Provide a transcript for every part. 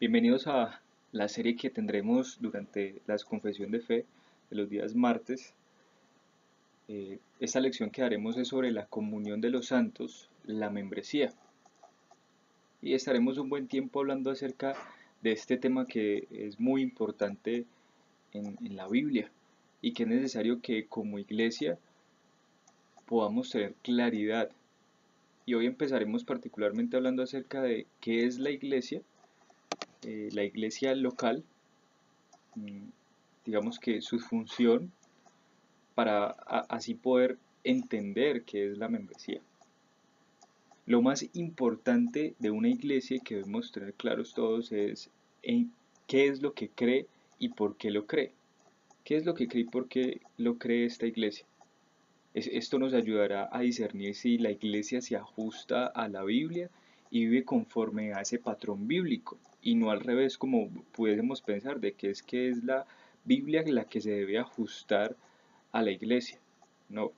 Bienvenidos a la serie que tendremos durante la confesión de fe de los días martes. Esta lección que haremos es sobre la comunión de los santos, la membresía. Y estaremos un buen tiempo hablando acerca de este tema que es muy importante en la Biblia y que es necesario que como iglesia podamos tener claridad. Y hoy empezaremos particularmente hablando acerca de qué es la iglesia local, mm, digamos que su función para así poder entender qué es la membresía. Lo más importante de una iglesia que debemos tener claros todos es en qué es lo que cree y por qué lo cree. ¿Qué es lo que cree y por qué lo cree esta iglesia? Esto nos ayudará a discernir si la iglesia se ajusta a la Biblia y vive conforme a ese patrón bíblico y no al revés como pudiésemos pensar de que es la Biblia la que se debe ajustar a la iglesia. No,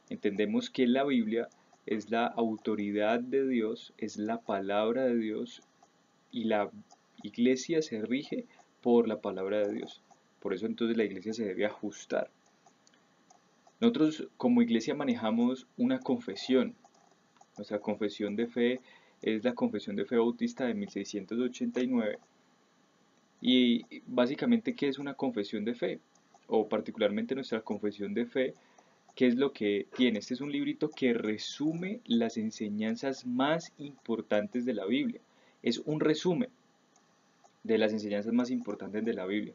entendemos que la Biblia es la autoridad de Dios, es la palabra de Dios y la iglesia se rige por la palabra de Dios. Por eso entonces la iglesia se debe ajustar. Nosotros como iglesia manejamos una confesión. Nuestra confesión de fe es la Confesión de Fe Bautista de 1689. Y básicamente, ¿qué es una confesión de fe? O particularmente nuestra confesión de fe, ¿qué es lo que tiene? Este es un librito que resume las enseñanzas más importantes de la Biblia. Es un resumen de las enseñanzas más importantes de la Biblia.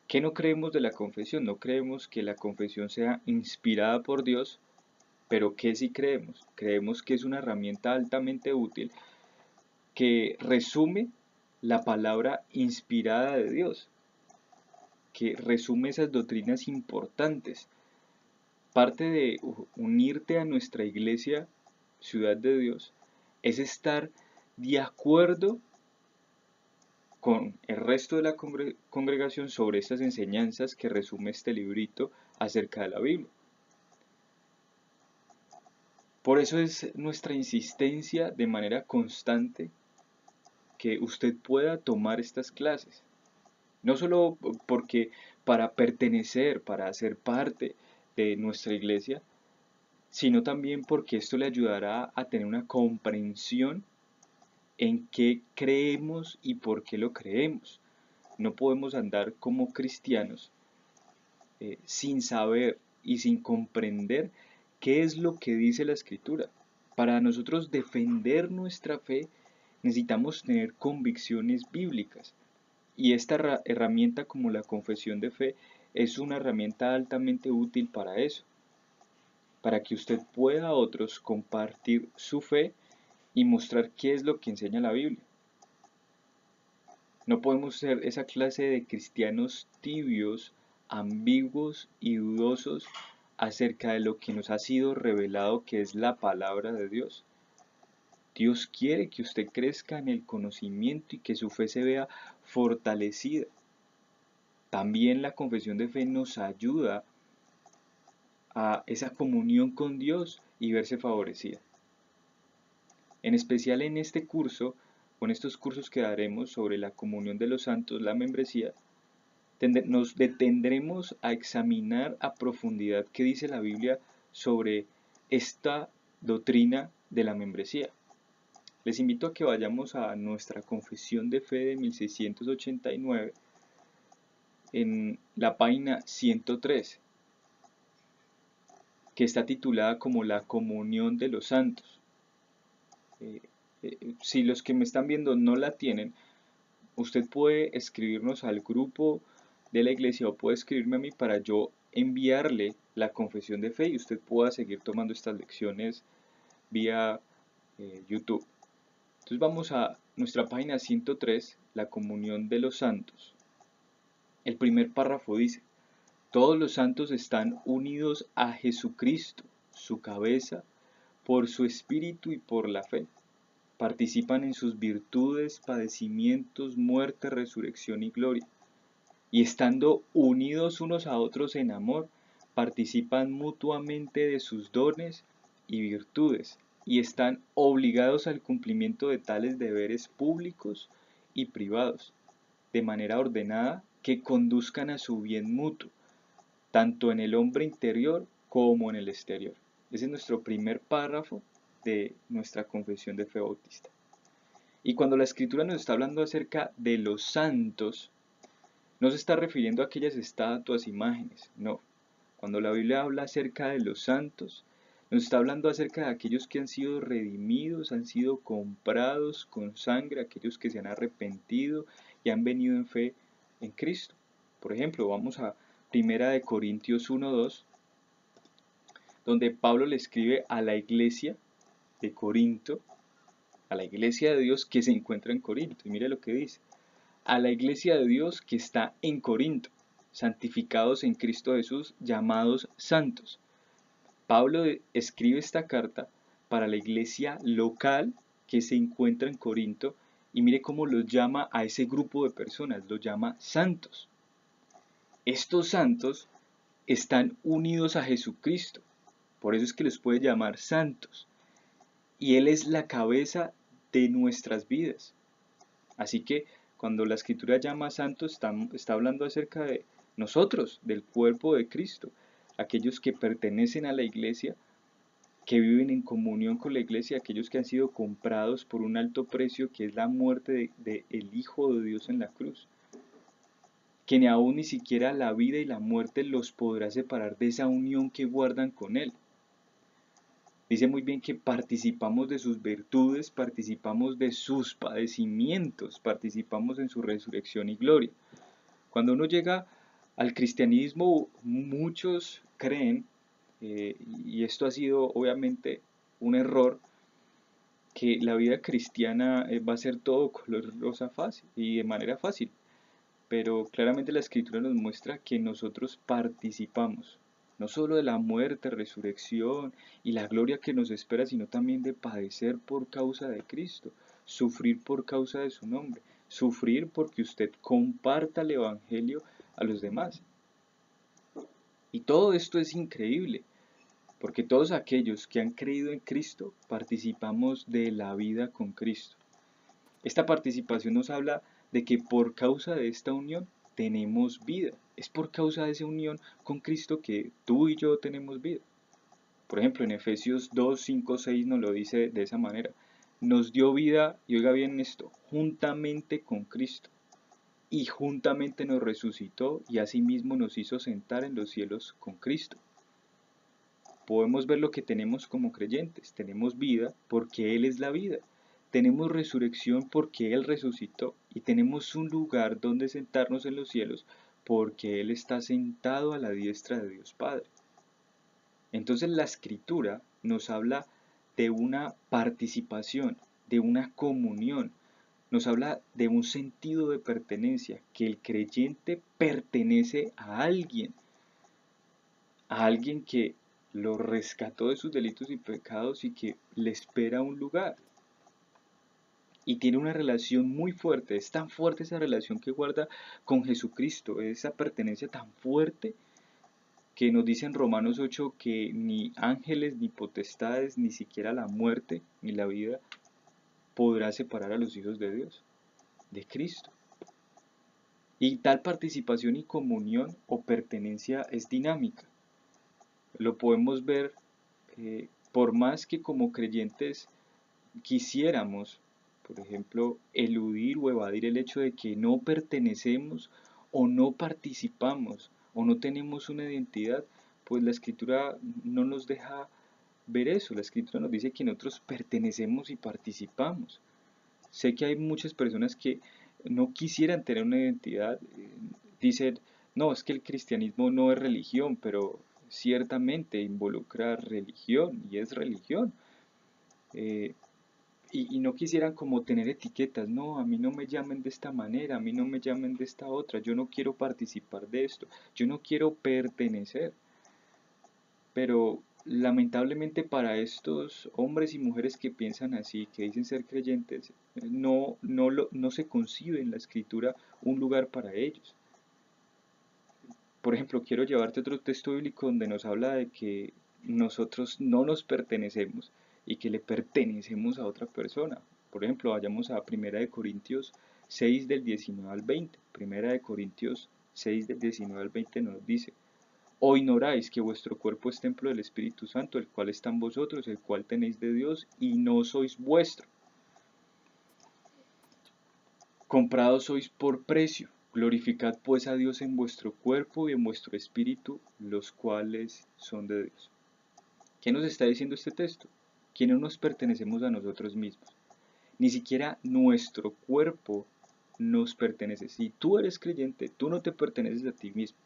¿Qué no creemos de la confesión? No creemos que la confesión sea inspirada por Dios, pero ¿qué sí creemos? Creemos que es una herramienta altamente útil que resume la palabra inspirada de Dios, que resume esas doctrinas importantes. Parte de unirte a nuestra iglesia, Ciudad de Dios, es estar de acuerdo con el resto de la congregación sobre estas enseñanzas que resume este librito acerca de la Biblia. Por eso es nuestra insistencia de manera constante que usted pueda tomar estas clases. No solo porque para pertenecer, para ser parte de nuestra iglesia, sino también porque esto le ayudará a tener una comprensión en qué creemos y por qué lo creemos. No podemos andar como cristianos sin saber y sin comprender qué es lo que dice la escritura. Para nosotros defender nuestra fe necesitamos tener convicciones bíblicas. Y esta herramienta como la confesión de fe es una herramienta altamente útil para eso, para que usted pueda a otros compartir su fe y mostrar qué es lo que enseña la Biblia. No podemos ser esa clase de cristianos tibios, ambiguos y dudosos acerca de lo que nos ha sido revelado que es la palabra de Dios. Dios quiere que usted crezca en el conocimiento y que su fe se vea fortalecida. También la confesión de fe nos ayuda a esa comunión con Dios y verse favorecida. En especial en este curso, con estos cursos que daremos sobre la comunión de los santos, la membresía, nos detendremos a examinar a profundidad qué dice la Biblia sobre esta doctrina de la membresía. Les invito a que vayamos a nuestra confesión de fe de 1689 en la página 103, que está titulada como la comunión de los santos. Si los que me están viendo no la tienen, usted puede escribirnos al grupo de la iglesia o puede escribirme a mí para yo enviarle la confesión de fe y usted pueda seguir tomando estas lecciones vía YouTube. Entonces vamos a nuestra página 103, la comunión de los santos. El primer párrafo dice: todos los santos están unidos a Jesucristo, su cabeza, por su espíritu y por la fe. Participan en sus virtudes, padecimientos, muerte, resurrección y gloria. Y estando unidos unos a otros en amor, participan mutuamente de sus dones y virtudes, y están obligados al cumplimiento de tales deberes públicos y privados, de manera ordenada, que conduzcan a su bien mutuo, tanto en el hombre interior como en el exterior. Ese es nuestro primer párrafo de nuestra confesión de fe bautista. Y cuando la Escritura nos está hablando acerca de los santos, no se está refiriendo a aquellas estatuas, imágenes, no. Cuando la Biblia habla acerca de los santos, nos está hablando acerca de aquellos que han sido redimidos, han sido comprados con sangre, aquellos que se han arrepentido y han venido en fe en Cristo. Por ejemplo, vamos a 1 Corintios 1:2, donde Pablo le escribe a la iglesia de Corinto, a la iglesia de Dios que se encuentra en Corinto. Y mire lo que dice: a la iglesia de Dios que está en Corinto, santificados en Cristo Jesús, llamados santos. Pablo escribe esta carta para la iglesia local que se encuentra en Corinto, y mire cómo los llama a ese grupo de personas, los llama santos. Estos santos están unidos a Jesucristo, por eso es que los puede llamar santos, y Él es la cabeza de nuestras vidas. Así que cuando la Escritura llama santos, está hablando acerca de nosotros, del cuerpo de Cristo, aquellos que pertenecen a la iglesia, que viven en comunión con la iglesia, aquellos que han sido comprados por un alto precio, que es la muerte del Hijo de Dios en la cruz, que ni aún ni siquiera la vida y la muerte los podrá separar de esa unión que guardan con Él. Dice muy bien que participamos de sus virtudes, participamos de sus padecimientos, participamos en su resurrección y gloria. Cuando uno llega al cristianismo, muchos creen, y esto ha sido obviamente un error, que la vida cristiana va a ser todo color rosa fácil y de manera fácil. Pero claramente la Escritura nos muestra que nosotros participamos, no solo de la muerte, resurrección y la gloria que nos espera, sino también de padecer por causa de Cristo, sufrir por causa de su nombre, sufrir porque usted comparta el Evangelio a los demás. Y todo esto es increíble, porque todos aquellos que han creído en Cristo participamos de la vida con Cristo. Esta participación nos habla de que por causa de esta unión tenemos vida. Es por causa de esa unión con Cristo que tú y yo tenemos vida. Por ejemplo, en Efesios 2, 5, 6 nos lo dice de esa manera. Nos dio vida, y oiga bien esto, juntamente con Cristo. Y juntamente nos resucitó y asimismo nos hizo sentar en los cielos con Cristo. Podemos ver lo que tenemos como creyentes. Tenemos vida porque Él es la vida. Tenemos resurrección porque Él resucitó, y tenemos un lugar donde sentarnos en los cielos porque Él está sentado a la diestra de Dios Padre. Entonces la Escritura nos habla de una participación, de una comunión, nos habla de un sentido de pertenencia, que el creyente pertenece a alguien que lo rescató de sus delitos y pecados y que le espera un lugar. Y tiene una relación muy fuerte, es tan fuerte esa relación que guarda con Jesucristo, esa pertenencia tan fuerte que nos dice en Romanos 8 que ni ángeles, ni potestades, ni siquiera la muerte, ni la vida podrá separar a los hijos de Dios, de Cristo. Y tal participación y comunión o pertenencia es dinámica. Lo podemos ver por más que como creyentes quisiéramos, por ejemplo, eludir o evadir el hecho de que no pertenecemos o no participamos o no tenemos una identidad, pues la Escritura no nos deja ver eso. La Escritura nos dice que nosotros pertenecemos y participamos. Sé que hay muchas personas que no quisieran tener una identidad, dicen, no, es que el cristianismo no es religión, pero ciertamente involucra religión y es religión. Eh, y no quisieran como tener etiquetas, no, a mí no me llamen de esta manera, a mí no me llamen de esta otra, yo no quiero participar de esto, yo no quiero pertenecer. Pero lamentablemente para estos hombres y mujeres que piensan así, que dicen ser creyentes, no se concibe en la Escritura un lugar para ellos. Por ejemplo, quiero llevarte otro texto bíblico donde nos habla de que nosotros no nos pertenecemos y que le pertenecemos a otra persona. Por ejemplo, vayamos a 1 Corintios 6 del 19 al 20. Primera de Corintios 6 del 19 al 20 nos dice: ¿O ignoráis que vuestro cuerpo es templo del Espíritu Santo, el cual está en vosotros, el cual tenéis de Dios, y no sois vuestro? Comprados sois por precio. Glorificad pues a Dios en vuestro cuerpo y en vuestro espíritu, los cuales son de Dios. ¿Qué nos está diciendo este texto? Que no nos pertenecemos a nosotros mismos. Ni siquiera nuestro cuerpo nos pertenece. Si tú eres creyente, tú no te perteneces a ti mismo.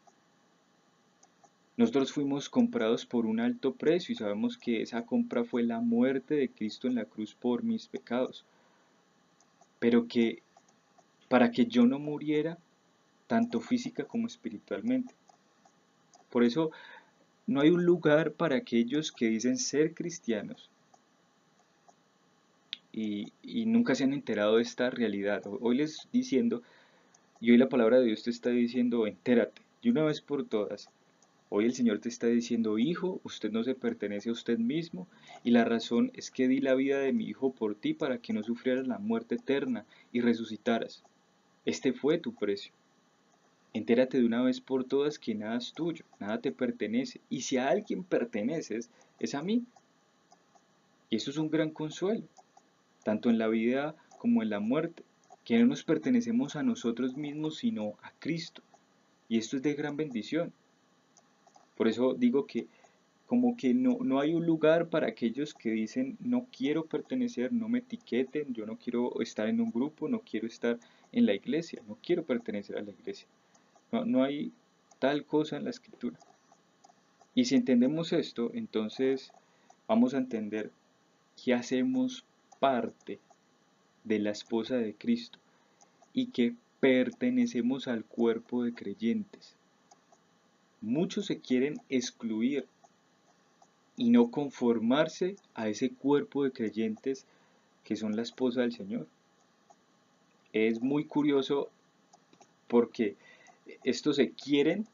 Nosotros fuimos comprados por un alto precio y sabemos que esa compra fue la muerte de Cristo en la cruz por mis pecados. Pero que para que yo no muriera, tanto física como espiritualmente. Por eso no hay un lugar para aquellos que dicen ser cristianos y nunca se han enterado de esta realidad. Hoy les diciendo, y hoy la palabra de Dios te está diciendo, entérate, de una vez por todas. Hoy el Señor te está diciendo: hijo, usted no se pertenece a usted mismo, y la razón es que di la vida de mi hijo por ti para que no sufrieras la muerte eterna y resucitaras. Este fue tu precio. Entérate de una vez por todas que nada es tuyo, nada te pertenece, y si a alguien perteneces, es a mí. Y eso es un gran consuelo, tanto en la vida como en la muerte, que no nos pertenecemos a nosotros mismos, sino a Cristo. Y esto es de gran bendición. Por eso digo que como que no hay un lugar para aquellos que dicen: no quiero pertenecer, no me etiqueten, yo no quiero estar en un grupo, no quiero estar en la iglesia, no quiero pertenecer a la iglesia. No hay tal cosa en la escritura. Y si entendemos esto, entonces vamos a entender que hacemos parte de la esposa de Cristo y que pertenecemos al cuerpo de creyentes. Muchos se quieren excluir y no conformarse a ese cuerpo de creyentes que son la esposa del Señor. Es muy curioso porque estos se quieren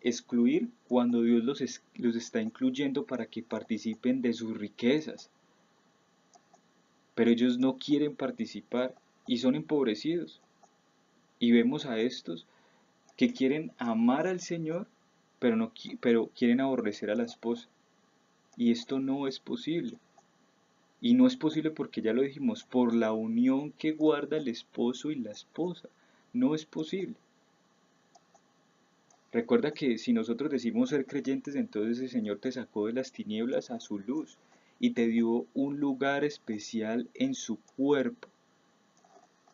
excluir cuando Dios los está incluyendo para que participen de sus riquezas. Pero ellos no quieren participar y son empobrecidos. Y vemos a estos que quieren amar al Señor, pero quieren aborrecer a la esposa. Y esto no es posible. Y no es posible porque ya lo dijimos, por la unión que guarda el esposo y la esposa. No es posible. Recuerda que si nosotros decimos ser creyentes, entonces el Señor te sacó de las tinieblas a su luz y te dio un lugar especial en su cuerpo.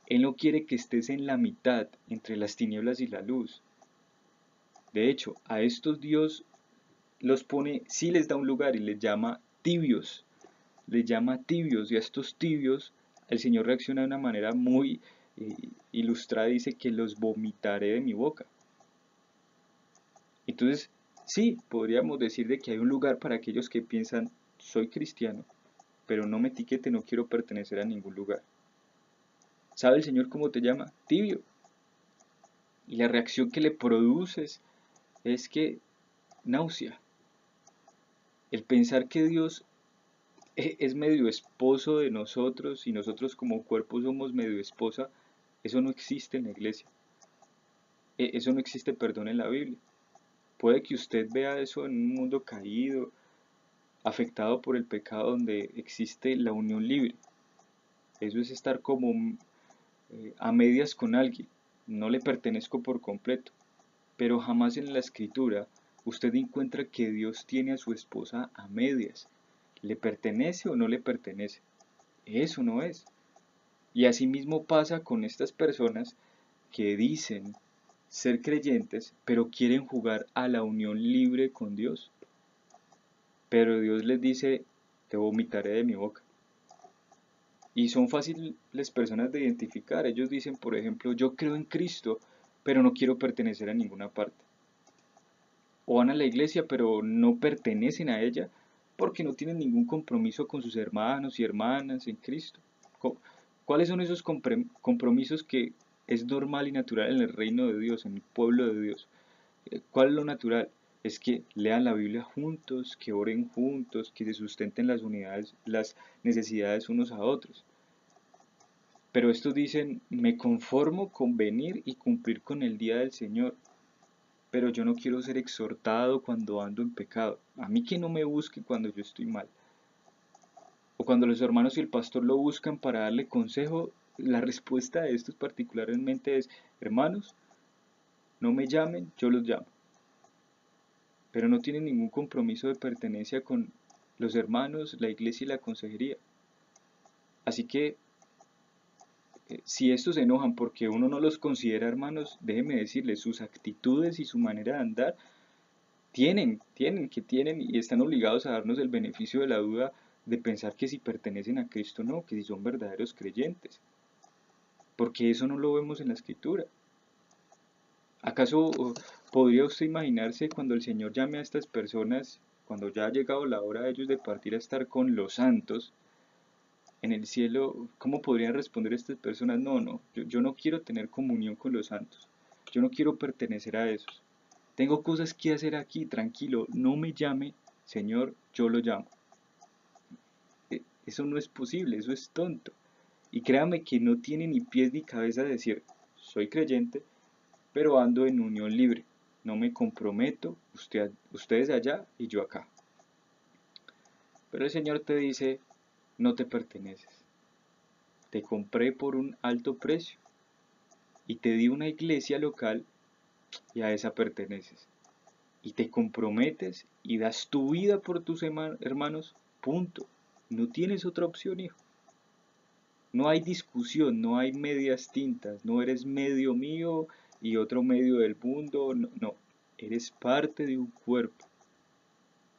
Él no quiere que estés en la mitad entre las tinieblas y la luz. De hecho, a estos Dios los pone, sí les da un lugar y les llama tibios. Les llama tibios, y a estos tibios el Señor reacciona de una manera muy ilustrada. Dice que los vomitaré de mi boca. Entonces, sí, podríamos decir de que hay un lugar para aquellos que piensan: soy cristiano, pero no me etiquete, no quiero pertenecer a ningún lugar. ¿Sabe el Señor cómo te llama? Tibio. Y la reacción que le produces es que náusea. El pensar que Dios es medio esposo de nosotros y nosotros como cuerpo somos medio esposa, eso no existe en la iglesia. Eso no existe, perdón, en la Biblia. Puede que usted vea eso en un mundo caído, afectado por el pecado, donde existe la unión libre. Eso es estar como a medias con alguien. No le pertenezco por completo. Pero jamás en la escritura usted encuentra que Dios tiene a su esposa a medias. ¿Le pertenece o no le pertenece? Eso no es. Y asimismo pasa con estas personas que dicen ser creyentes, pero quieren jugar a la unión libre con Dios. Pero Dios les dice: te vomitaré de mi boca. Y son fáciles personas de identificar. Ellos dicen, por ejemplo: yo creo en Cristo, pero no quiero pertenecer a ninguna parte. O van a la iglesia, pero no pertenecen a ella porque no tienen ningún compromiso con sus hermanos y hermanas en Cristo. ¿Cuáles son esos compromisos que es normal y natural en el reino de Dios, en el pueblo de Dios? ¿Cuál es lo natural? Es que lean la Biblia juntos, que oren juntos, que se sustenten las unidades, las necesidades unos a otros. Pero estos dicen, me conformo con venir y cumplir con el día del Señor, pero yo no quiero ser exhortado cuando ando en pecado. A mí que no me busque cuando yo estoy mal. O cuando los hermanos y el pastor lo buscan para darle consejo, la respuesta de estos particularmente es, hermanos, no me llamen, yo los llamo. Pero no tienen ningún compromiso de pertenencia con los hermanos, la iglesia y la consejería. Así que si estos se enojan porque uno no los considera hermanos, déjeme decirles, sus actitudes y su manera de andar tienen y están obligados a darnos el beneficio de la duda de pensar que si pertenecen a Cristo o no, que si son verdaderos creyentes. Porque eso no lo vemos en la Escritura. ¿Acaso podría usted imaginarse cuando el Señor llame a estas personas, cuando ya ha llegado la hora de ellos de partir a estar con los santos en el cielo, cómo podrían responder estas personas? No, no, yo no quiero tener comunión con los santos, yo no quiero pertenecer a esos. Tengo cosas que hacer aquí, tranquilo, no me llame, Señor, yo lo llamo. Eso no es posible, eso es tonto. Y créame que no tiene ni pies ni cabeza decir, soy creyente, pero ando en unión libre. No me comprometo, ustedes allá y yo acá. Pero el Señor te dice, no te perteneces. Te compré por un alto precio y te di una iglesia local y a esa perteneces. Y te comprometes y das tu vida por tus hermanos, punto. No tienes otra opción, hijo. No hay discusión, no hay medias tintas, no eres medio mío y otro medio del mundo, no, no. Eres parte de un cuerpo.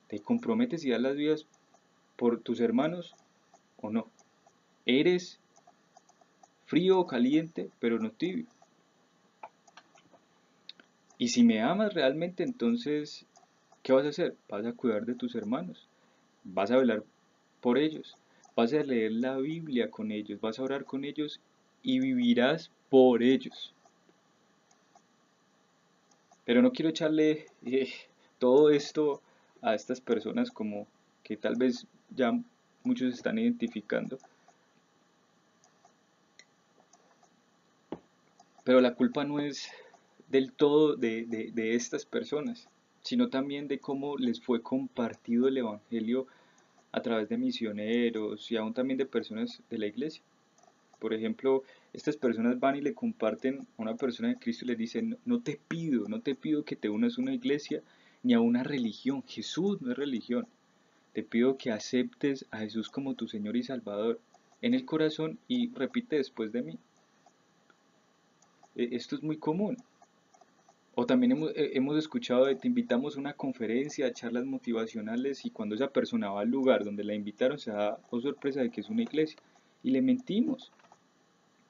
¿Te comprometes y das las vidas por tus hermanos o no? Eres frío o caliente, pero no tibio. Y si me amas realmente, entonces, ¿qué vas a hacer? Vas a cuidar de tus hermanos, vas a velar por ellos, vas a leer la Biblia con ellos, vas a orar con ellos y vivirás por ellos. Pero no quiero echarle todo esto a estas personas como que tal vez ya muchos están identificando. Pero la culpa no es del todo de estas personas, sino también de cómo les fue compartido el Evangelio a través de misioneros y aún también de personas de la iglesia. Por ejemplo, estas personas van y le comparten a una persona de Cristo y le dicen, no te pido que te unas a una iglesia ni a una religión. Jesús no es religión. Te pido que aceptes a Jesús como tu Señor y Salvador en el corazón y repite después de mí. Esto es muy común. O también hemos escuchado de te invitamos a una conferencia, a charlas motivacionales y cuando esa persona va al lugar donde la invitaron se da sorpresa de que es una iglesia y le mentimos.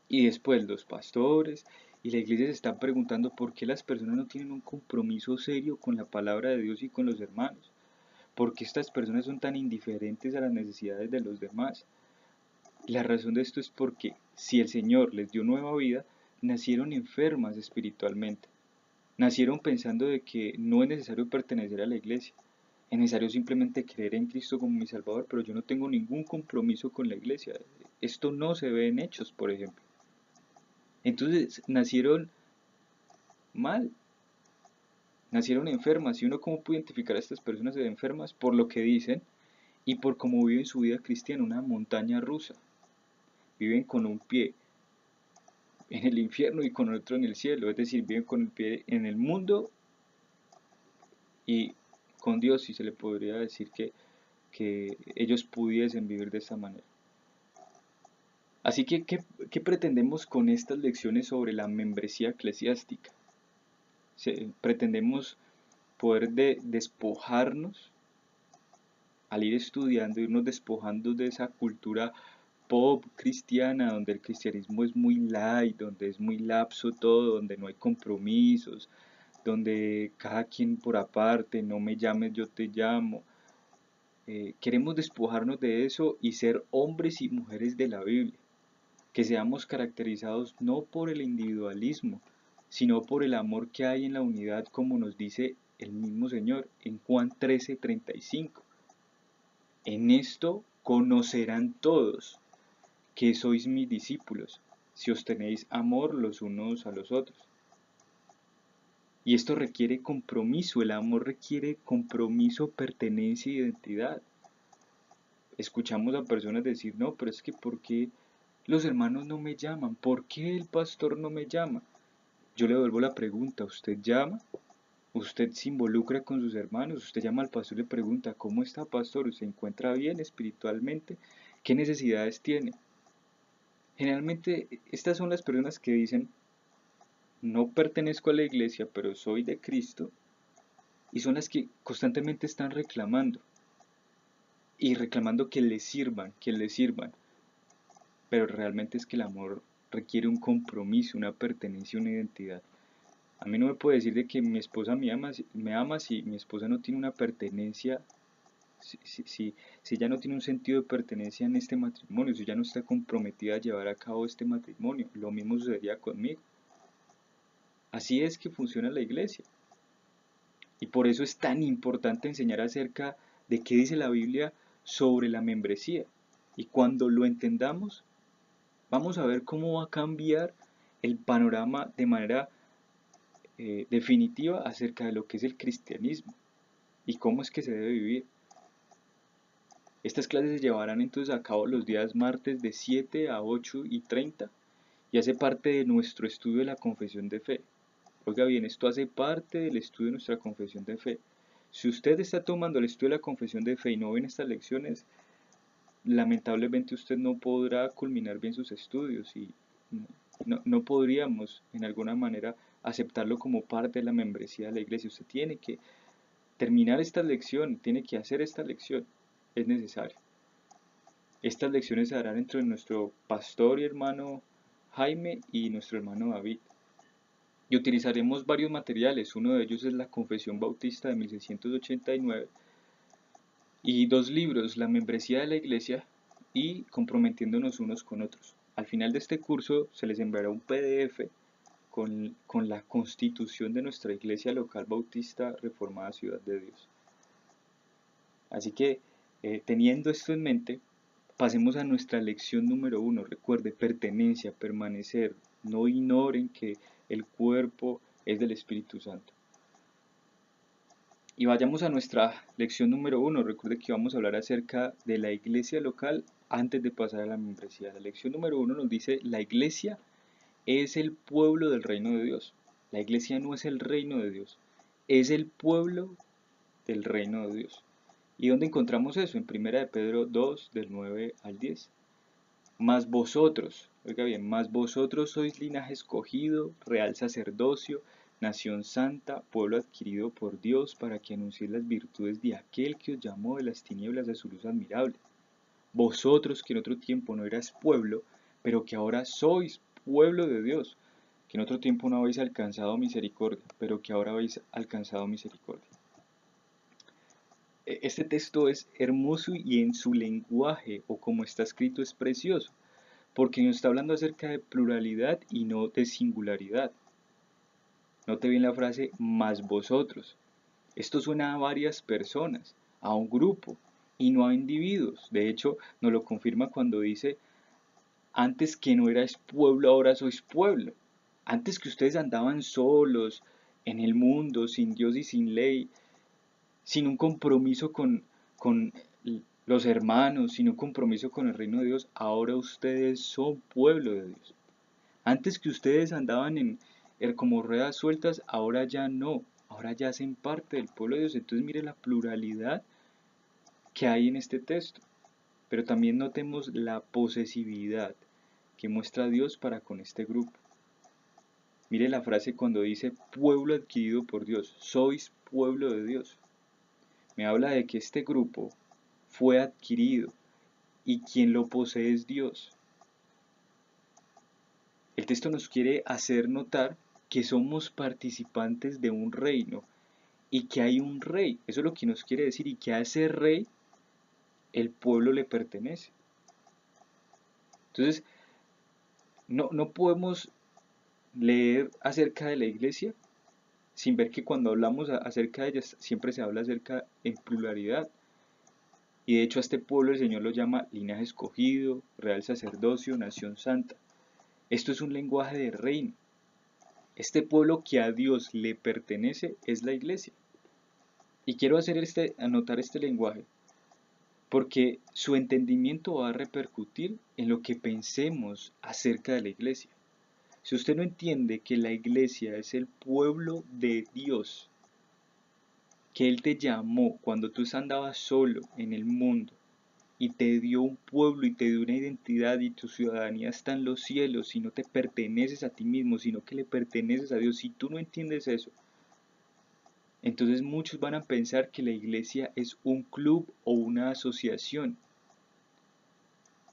Y después los pastores y la iglesia se están preguntando por qué las personas no tienen un compromiso serio con la palabra de Dios y con los hermanos. ¿Por qué estas personas son tan indiferentes a las necesidades de los demás? La razón de esto es porque si el Señor les dio nueva vida, nacieron enfermas espiritualmente. Nacieron pensando de que no es necesario pertenecer a la iglesia. Es necesario simplemente creer en Cristo como mi Salvador, pero yo no tengo ningún compromiso con la iglesia. Esto no se ve en Hechos, por ejemplo. Entonces nacieron mal, nacieron enfermas. ¿Y uno cómo puede identificar a estas personas de enfermas? Por lo que dicen y por cómo viven su vida cristiana, una montaña rusa. Viven con un pie en el infierno y con otro en el cielo, es decir, viven con el pie en el mundo y con Dios, si se le podría decir que ellos pudiesen vivir de esta manera. Así que, ¿qué pretendemos con estas lecciones sobre la membresía eclesiástica? Pretendemos poder despojarnos, al ir estudiando, irnos despojando de esa cultura pop cristiana, donde el cristianismo es muy light, donde es muy lapso todo, donde no hay compromisos, donde cada quien por aparte, no me llames, yo te llamo. Queremos despojarnos de eso y ser hombres y mujeres de la Biblia, que seamos caracterizados no por el individualismo, sino por el amor que hay en la unidad, como nos dice el mismo Señor en Juan 13:35. En esto conocerán todos que sois mis discípulos, si os tenéis amor los unos a los otros. Y esto requiere compromiso, el amor requiere compromiso, pertenencia e identidad. Escuchamos a personas decir, no, pero es que ¿por qué los hermanos no me llaman? ¿Por qué el pastor no me llama? Yo le devuelvo la pregunta, ¿usted llama? ¿Usted se involucra con sus hermanos? ¿Usted llama al pastor y le pregunta, ¿cómo está, pastor? ¿Se encuentra bien espiritualmente? ¿Qué necesidades tiene? Generalmente estas son las personas que dicen, no pertenezco a la iglesia, pero soy de Cristo, y son las que constantemente están reclamando, y reclamando que les sirvan, que les sirvan. Pero realmente es que el amor requiere un compromiso, una pertenencia, una identidad. A mí no me puede decir de que mi esposa me ama si mi esposa no tiene una pertenencia, si ella no tiene un sentido de pertenencia en este matrimonio, si ella no está comprometida a llevar a cabo este matrimonio. Lo mismo sucedería conmigo. Así es que funciona la iglesia. Y por eso es tan importante enseñar acerca de qué dice la Biblia sobre la membresía. Y cuando lo entendamos, vamos a ver cómo va a cambiar el panorama de manera definitiva acerca de lo que es el cristianismo y cómo es que se debe vivir. Estas clases se llevarán entonces a cabo los días martes de 7 a 8:30 y hace parte de nuestro estudio de la confesión de fe. Oiga bien, esto hace parte del estudio de nuestra confesión de fe. Si usted está tomando el estudio de la confesión de fe y no ven estas lecciones, lamentablemente usted no podrá culminar bien sus estudios y no podríamos en alguna manera aceptarlo como parte de la membresía de la iglesia. Usted tiene que terminar esta lección, tiene que hacer esta lección, es necesario. Estas lecciones se harán entre nuestro pastor y hermano Jaime y nuestro hermano David. Y utilizaremos varios materiales, uno de ellos es la Confesión Bautista de 1689 y dos libros, La membresía de la iglesia y Comprometiéndonos unos con otros. Al final de este curso se les enviará un PDF con la constitución de nuestra iglesia local bautista reformada Ciudad de Dios. Así que, teniendo esto en mente, pasemos a nuestra lección número 1. Recuerde, pertenencia, permanecer. No ignoren que el cuerpo es del Espíritu Santo. Y vayamos a nuestra lección número 1. Recuerde que vamos a hablar acerca de la iglesia local antes de pasar a la membresía. La lección número 1 nos dice, la iglesia es el pueblo del reino de Dios. La iglesia no es el reino de Dios, es el pueblo del reino de Dios. ¿Y dónde encontramos eso? En 1 de Pedro 2, del 9 al 10. Mas vosotros, oiga bien, mas vosotros sois linaje escogido, real sacerdocio, nación santa, pueblo adquirido por Dios, para que anunciéis las virtudes de aquel que os llamó de las tinieblas a su luz admirable. Vosotros que en otro tiempo no erais pueblo, pero que ahora sois pueblo de Dios, que en otro tiempo no habéis alcanzado misericordia, pero que ahora habéis alcanzado misericordia. Este texto es hermoso y en su lenguaje o como está escrito es precioso, porque nos está hablando acerca de pluralidad y no de singularidad. Note bien la frase más vosotros. Esto suena a varias personas, a un grupo y no a individuos. De hecho, nos lo confirma cuando dice, antes que no erais pueblo, ahora sois pueblo. Antes que ustedes andaban solos en el mundo, sin Dios y sin ley, sin un compromiso con los hermanos, sin un compromiso con el reino de Dios, ahora ustedes son pueblo de Dios. Antes que ustedes andaban como ruedas sueltas, ahora ya no, ahora ya hacen parte del pueblo de Dios. Entonces mire la pluralidad que hay en este texto. Pero también notemos la posesividad que muestra Dios para con este grupo. Mire la frase cuando dice pueblo adquirido por Dios, sois pueblo de Dios. Me habla de que este grupo fue adquirido y quien lo posee es Dios. El texto nos quiere hacer notar que somos participantes de un reino y que hay un rey. Eso es lo que nos quiere decir, y que a ese rey el pueblo le pertenece. Entonces, no podemos leer acerca de la iglesia sin ver que cuando hablamos acerca de ella siempre se habla acerca en pluralidad. Y de hecho a este pueblo el Señor lo llama linaje escogido, real sacerdocio, nación santa. Esto es un lenguaje de reino. Este pueblo que a Dios le pertenece es la iglesia. Y quiero anotar este lenguaje porque su entendimiento va a repercutir en lo que pensemos acerca de la iglesia. Si usted no entiende que la iglesia es el pueblo de Dios, que Él te llamó cuando tú andabas solo en el mundo y te dio un pueblo y te dio una identidad y tu ciudadanía está en los cielos y no te perteneces a ti mismo, sino que le perteneces a Dios. Si tú no entiendes eso, entonces muchos van a pensar que la iglesia es un club o una asociación.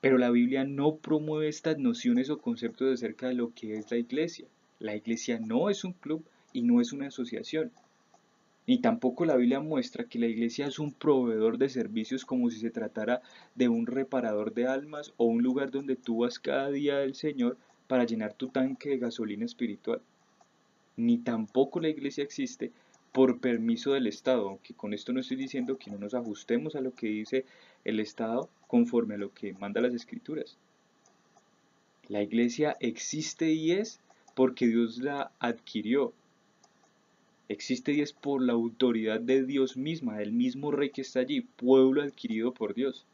Pero la Biblia no promueve estas nociones o conceptos acerca de lo que es la iglesia. La iglesia no es un club y no es una asociación. Ni tampoco la Biblia muestra que la iglesia es un proveedor de servicios como si se tratara de un reparador de almas o un lugar donde tú vas cada día del Señor para llenar tu tanque de gasolina espiritual. Ni tampoco la iglesia existe por permiso del Estado, aunque con esto no estoy diciendo que no nos ajustemos a lo que dice el Estado conforme a lo que manda las Escrituras. La iglesia existe y es porque Dios la adquirió. Existe y es por la autoridad de Dios misma, del mismo rey que está allí, pueblo adquirido por Dios.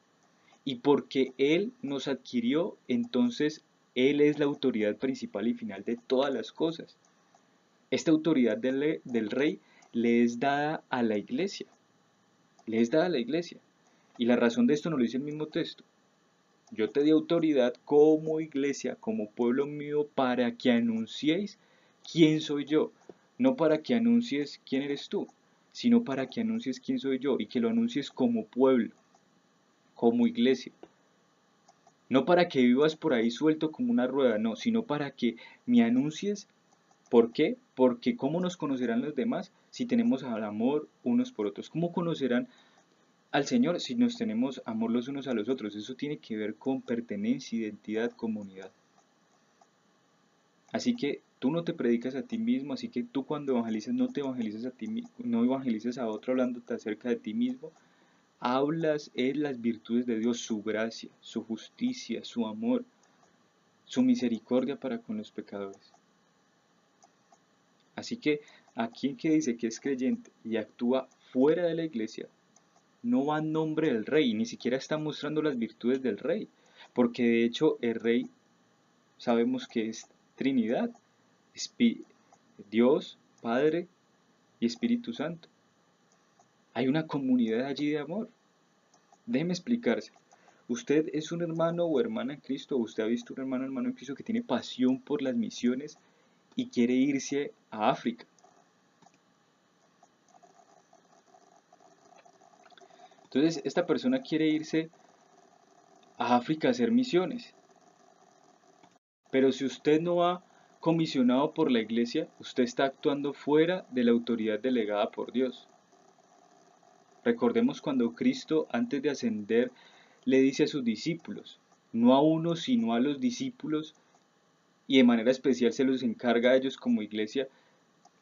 Y porque Él nos adquirió, entonces Él es la autoridad principal y final de todas las cosas. Esta autoridad del rey le es dada a la iglesia. Le es dada a la iglesia. Y la razón de esto nos lo dice el mismo texto. Yo te di autoridad como iglesia, como pueblo mío, para que anunciéis quién soy yo. No para que anuncies quién eres tú, sino para que anuncies quién soy yo y que lo anuncies como pueblo, como iglesia. No para que vivas por ahí suelto como una rueda, no, sino para que me anuncies. ¿Por qué? Porque ¿cómo nos conocerán los demás si tenemos al amor unos por otros? ¿Cómo conocerán al Señor si nos tenemos amor los unos a los otros? Eso tiene que ver con pertenencia, identidad, comunidad. Así que tú no te predicas a ti mismo, así que tú cuando evangelizas no te evangelizas a ti mismo, no evangelizas a otro hablándote acerca de ti mismo, hablas en las virtudes de Dios, su gracia, su justicia, su amor, su misericordia para con los pecadores. Así que a quien que dice que es creyente y actúa fuera de la iglesia, no va en nombre del rey, ni siquiera está mostrando las virtudes del rey, porque de hecho el rey sabemos que es Trinidad, Dios, Padre y Espíritu Santo. Hay una comunidad allí de amor. Déjeme explicarse. Usted es un hermano o hermana en Cristo, o usted ha visto un hermano o hermano en Cristo que tiene pasión por las misiones y quiere irse a África. Entonces, esta persona quiere irse a África a hacer misiones. Pero si usted no va comisionado por la iglesia, usted está actuando fuera de la autoridad delegada por Dios. Recordemos cuando Cristo, antes de ascender, le dice a sus discípulos, no a uno, sino a los discípulos, y de manera especial se los encarga a ellos como iglesia,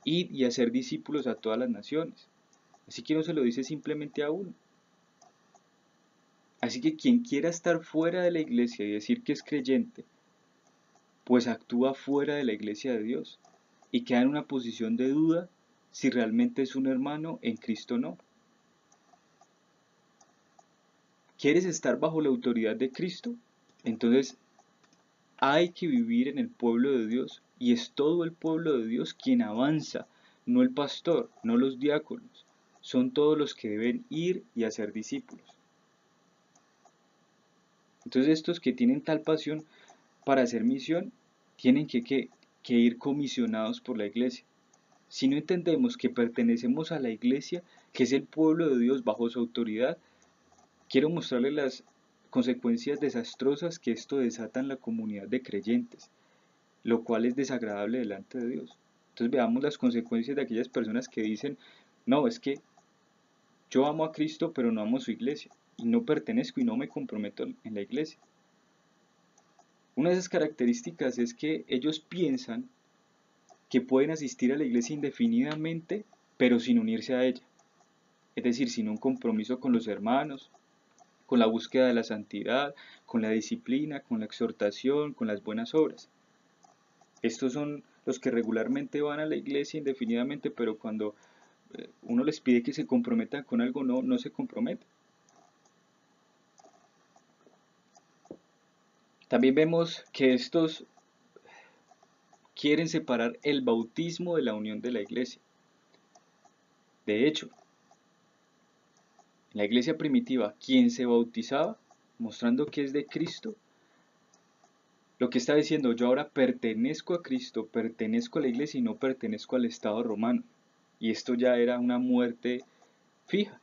ir y hacer discípulos a todas las naciones. Así que no se lo dice simplemente a uno. Así que quien quiera estar fuera de la iglesia y decir que es creyente, pues actúa fuera de la iglesia de Dios y queda en una posición de duda si realmente es un hermano en Cristo o no. ¿Quieres estar bajo la autoridad de Cristo? Entonces hay que vivir en el pueblo de Dios y es todo el pueblo de Dios quien avanza, no el pastor, no los diáconos, son todos los que deben ir y hacer discípulos. Entonces estos que tienen tal pasión para hacer misión tienen que ir comisionados por la iglesia. Si no entendemos que pertenecemos a la iglesia, que es el pueblo de Dios bajo su autoridad, quiero mostrarles las consecuencias desastrosas que esto desata en la comunidad de creyentes, lo cual es desagradable delante de Dios. Entonces veamos las consecuencias de aquellas personas que dicen, no, es que yo amo a Cristo pero no amo su iglesia, y no pertenezco y no me comprometo en la iglesia. Una de esas características es que ellos piensan que pueden asistir a la iglesia indefinidamente, pero sin unirse a ella. Es decir, sin un compromiso con los hermanos, con la búsqueda de la santidad, con la disciplina, con la exhortación, con las buenas obras. Estos son los que regularmente van a la iglesia indefinidamente, pero cuando uno les pide que se comprometan con algo, no se comprometen. También vemos que estos quieren separar el bautismo de la unión de la iglesia. De hecho, en la iglesia primitiva, quien se bautizaba, mostrando que es de Cristo, lo que está diciendo, yo ahora pertenezco a Cristo, pertenezco a la iglesia y no pertenezco al Estado romano. Y esto ya era una muerte fija.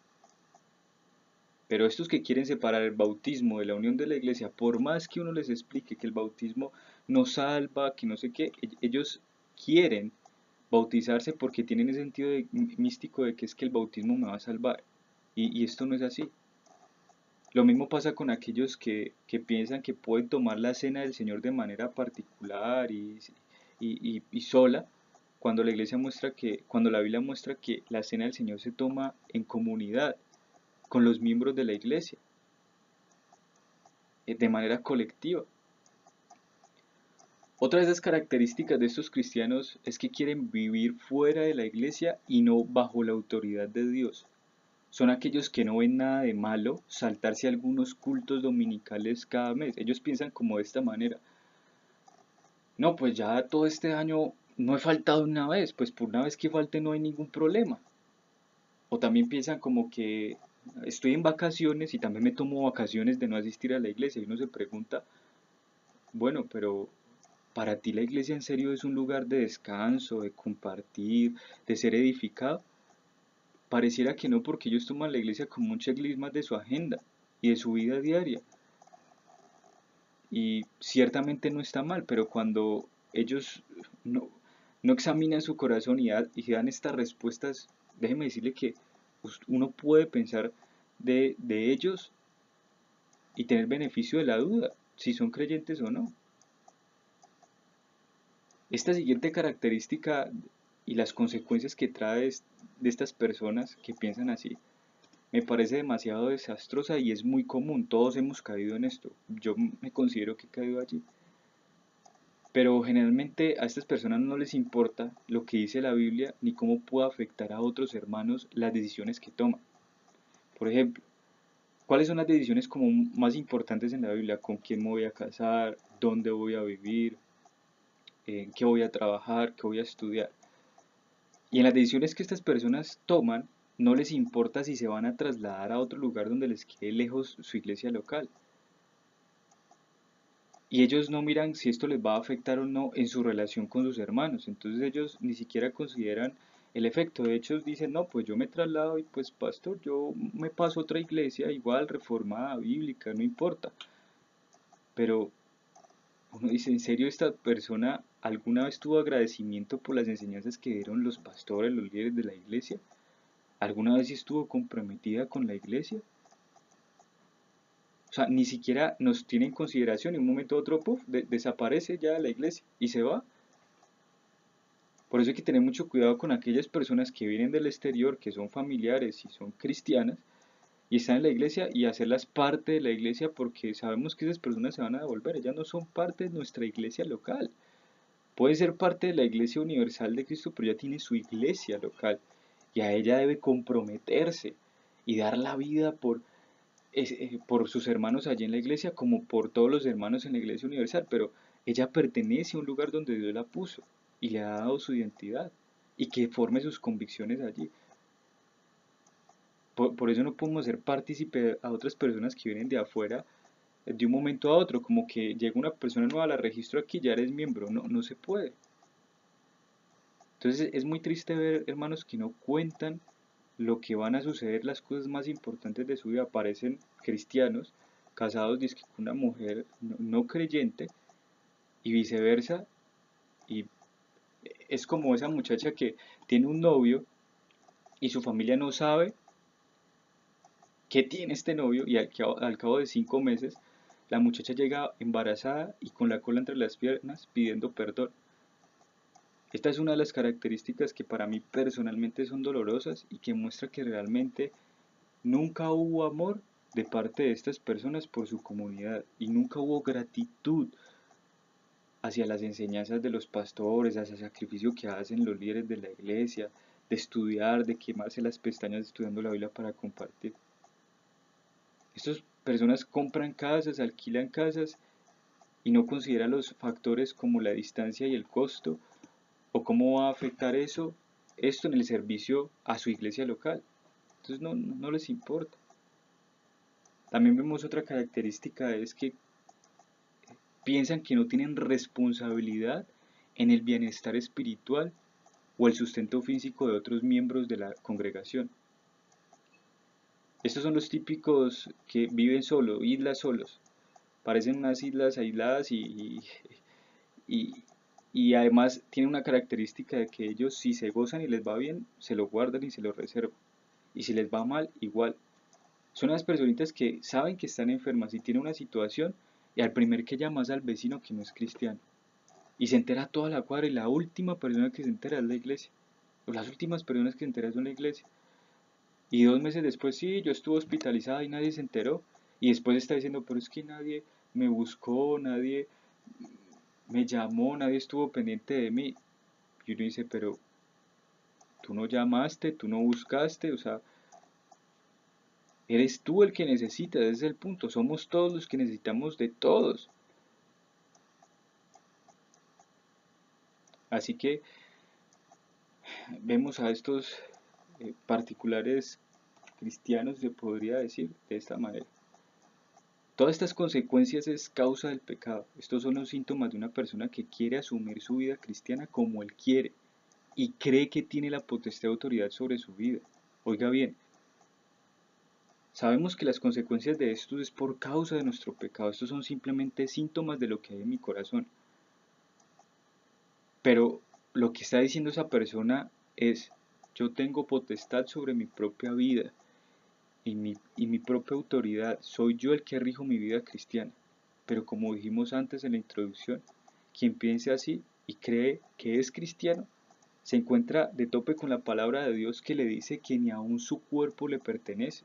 Pero estos que quieren separar el bautismo de la unión de la iglesia, por más que uno les explique que el bautismo no salva, que no sé qué, ellos quieren bautizarse porque tienen ese sentido místico de que es que el bautismo me va a salvar. Y esto no es así. Lo mismo pasa con aquellos que piensan que pueden tomar la cena del Señor de manera particular y sola, cuando la iglesia muestra que, cuando la Biblia muestra que la cena del Señor se toma en comunidad con los miembros de la iglesia, de manera colectiva. Otra de esas características de estos cristianos es que quieren vivir fuera de la iglesia y no bajo la autoridad de Dios. Son aquellos que no ven nada de malo saltarse algunos cultos dominicales cada mes. Ellos piensan como de esta manera. No, pues ya todo este año no he faltado una vez, pues por una vez que falte no hay ningún problema. O también piensan como que estoy en vacaciones y también me tomo vacaciones de no asistir a la iglesia. Y uno se pregunta, bueno, pero ¿para ti la iglesia en serio es un lugar de descanso, de compartir, de ser edificado? Pareciera que no, porque ellos toman la iglesia como un checklist más de su agenda y de su vida diaria. Y ciertamente no está mal, pero cuando ellos no examinan su corazón y dan estas respuestas, déjeme decirle que uno puede pensar de ellos y tener beneficio de la duda, si son creyentes o no. Esta siguiente característica y las consecuencias que trae de estas personas que piensan así, me parece demasiado desastrosa y es muy común, todos hemos caído en esto, yo me considero que he caído allí. Pero generalmente a estas personas no les importa lo que dice la Biblia ni cómo puede afectar a otros hermanos las decisiones que toman. Por ejemplo, ¿cuáles son las decisiones como más importantes en la Biblia? ¿Con quién me voy a casar? ¿Dónde voy a vivir? ¿En qué voy a trabajar? ¿Qué voy a estudiar? Y en las decisiones que estas personas toman, no les importa si se van a trasladar a otro lugar donde les quede lejos su iglesia local. Y ellos no miran si esto les va a afectar o no en su relación con sus hermanos. Entonces ellos ni siquiera consideran el efecto. De hecho dicen, no, pues yo me traslado y pues pastor, yo me paso a otra iglesia igual, reformada, bíblica, no importa. Pero uno dice, ¿en serio esta persona alguna vez tuvo agradecimiento por las enseñanzas que dieron los pastores, los líderes de la iglesia? ¿Alguna vez estuvo comprometida con la iglesia? O sea, ni siquiera nos tiene en consideración. En un momento u otro, puff, desaparece ya la iglesia y se va. Por eso hay que tener mucho cuidado con aquellas personas que vienen del exterior, que son familiares y son cristianas, y están en la iglesia y hacerlas parte de la iglesia porque sabemos que esas personas se van a devolver. Ellas no son parte de nuestra iglesia local. Puede ser parte de la iglesia universal de Cristo, pero ya tiene su iglesia local. Y a ella debe comprometerse y dar la vida por sus hermanos allí en la iglesia como por todos los hermanos en la iglesia universal, pero ella pertenece a un lugar donde Dios la puso y le ha dado su identidad y que forme sus convicciones allí. Por eso no podemos ser partícipe a otras personas que vienen de afuera de un momento a otro, como que llega una persona nueva, la registro aquí, ya eres miembro, no se puede. Entonces es muy triste ver hermanos que no cuentan lo que van a suceder, las cosas más importantes de su vida. Aparecen cristianos casados con una mujer no creyente y viceversa, y es como esa muchacha que tiene un novio y su familia no sabe que tiene este novio, y al cabo de 5 meses la muchacha llega embarazada y con la cola entre las piernas pidiendo perdón. Esta es una de las características que para mí personalmente son dolorosas y que muestra que realmente nunca hubo amor de parte de estas personas por su comunidad y nunca hubo gratitud hacia las enseñanzas de los pastores, hacia el sacrificio que hacen los líderes de la iglesia, de estudiar, de quemarse las pestañas estudiando la Biblia para compartir. Estas personas compran casas, alquilan casas y no consideran los factores como la distancia y el costo o cómo va a afectar esto en el servicio a su iglesia local. Entonces no les importa. También vemos otra característica, es que piensan que no tienen responsabilidad en el bienestar espiritual o el sustento físico de otros miembros de la congregación. Estos son los típicos que viven solo, islas solos. Parecen unas islas aisladas y, y además tienen una característica de que ellos, si se gozan y les va bien, se lo guardan y se lo reservan. Y si les va mal, igual. Son las personitas que saben que están enfermas y tienen una situación y al primer que llama es al vecino que no es cristiano. Y se entera toda la cuadra y la última persona que se entera es la iglesia. O las últimas personas que se enteran son la iglesia. Y 2 meses después, sí, yo estuve hospitalizada y nadie se enteró. Y después está diciendo, pero es que nadie me buscó, nadie me llamó, nadie estuvo pendiente de mí. Y uno dice, pero tú no llamaste, tú no buscaste, o sea, eres tú el que necesita, ese es el punto. Somos todos los que necesitamos de todos. Así que vemos a estos particulares cristianos, se podría decir de esta manera. Todas estas consecuencias es causa del pecado. Estos son los síntomas de una persona que quiere asumir su vida cristiana como él quiere y cree que tiene la potestad de autoridad sobre su vida. Oiga bien, sabemos que las consecuencias de esto es por causa de nuestro pecado. Estos son simplemente síntomas de lo que hay en mi corazón. Pero lo que está diciendo esa persona es, yo tengo potestad sobre mi propia vida y mi propia autoridad. Soy yo el que rijo mi vida cristiana. Pero como dijimos antes en la introducción, quien piense así y cree que es cristiano, se encuentra de tope con la palabra de Dios que le dice que ni aun su cuerpo le pertenece.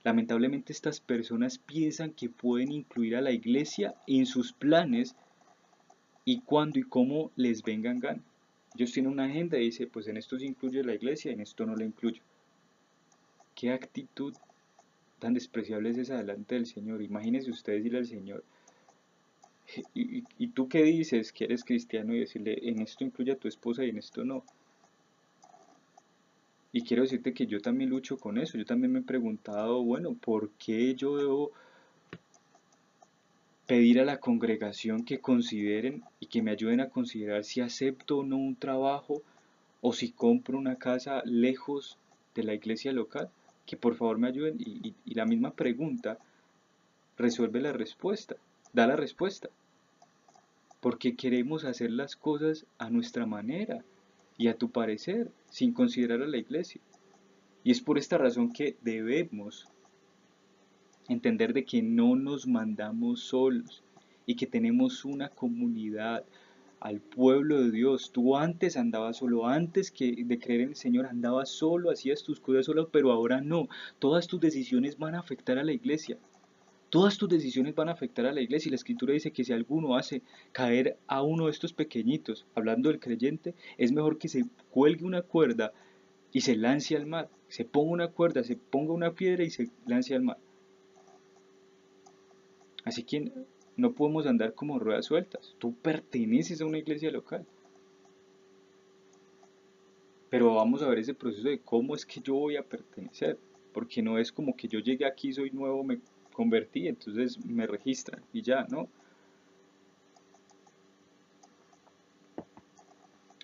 Lamentablemente estas personas piensan que pueden incluir a la iglesia en sus planes y cuando y cómo les vengan ganas. Ellos tienen una agenda y dicen, pues en esto sí incluye la iglesia y en esto no la incluyo. ¿Qué actitud tan despreciable es esa delante del Señor? Imagínense ustedes decirle al Señor, ¿y tú qué dices que eres cristiano? Y decirle, en esto incluye a tu esposa y en esto no. Y quiero decirte que yo también lucho con eso. Yo también me he preguntado, bueno, ¿por qué yo debo pedir a la congregación que consideren y que me ayuden a considerar si acepto o no un trabajo o si compro una casa lejos de la iglesia local? Que por favor me ayuden y la misma pregunta resuelve la respuesta, da la respuesta. Porque queremos hacer las cosas a nuestra manera y a tu parecer, sin considerar a la iglesia. Y es por esta razón que debemos entender de que no nos mandamos solos y que tenemos una comunidad, al pueblo de Dios. Tú antes andabas solo, antes de creer en el Señor andabas solo, hacías tus cosas solo, pero ahora no. Todas tus decisiones van a afectar a la iglesia. Todas tus decisiones van a afectar a la iglesia y la escritura dice que si alguno hace caer a uno de estos pequeñitos, hablando del creyente, es mejor que se cuelgue una cuerda y se lance al mar. Se ponga una cuerda, se ponga una piedra y se lance al mar. Así que no podemos andar como ruedas sueltas. Tú perteneces a una iglesia local. Pero vamos a ver ese proceso de cómo es que yo voy a pertenecer. Porque no es como que yo llegué aquí, soy nuevo, me convertí, entonces me registran y ya, ¿no?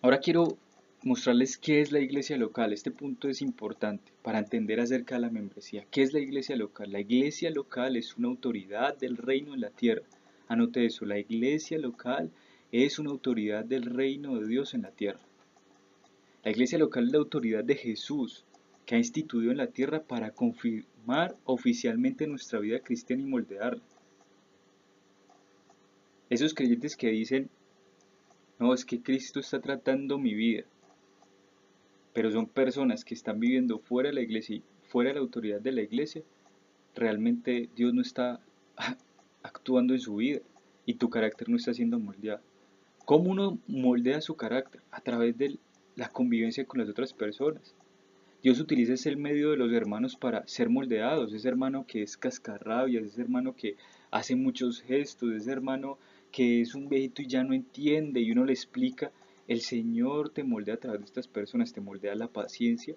Ahora quiero mostrarles qué es la iglesia local. Este punto es importante para entender acerca de la membresía. ¿Qué es la iglesia local? La iglesia local es una autoridad del reino en la tierra. Anote eso, la iglesia local es una autoridad del reino de Dios en la tierra. La iglesia local es la autoridad de Jesús que ha instituido en la tierra para confirmar oficialmente nuestra vida cristiana y moldearla. Esos creyentes que dicen, no, es que Cristo está tratando mi vida, pero son personas que están viviendo fuera de la iglesia y fuera de la autoridad de la iglesia, realmente Dios no está actuando en su vida y tu carácter no está siendo moldeado. ¿Cómo uno moldea su carácter? A través de la convivencia con las otras personas. Dios utiliza ese medio de los hermanos para ser moldeados, ese hermano que es cascarrabias, ese hermano que hace muchos gestos, ese hermano que es un viejito y ya no entiende y uno le explica. El Señor te moldea a través de estas personas, te moldea la paciencia,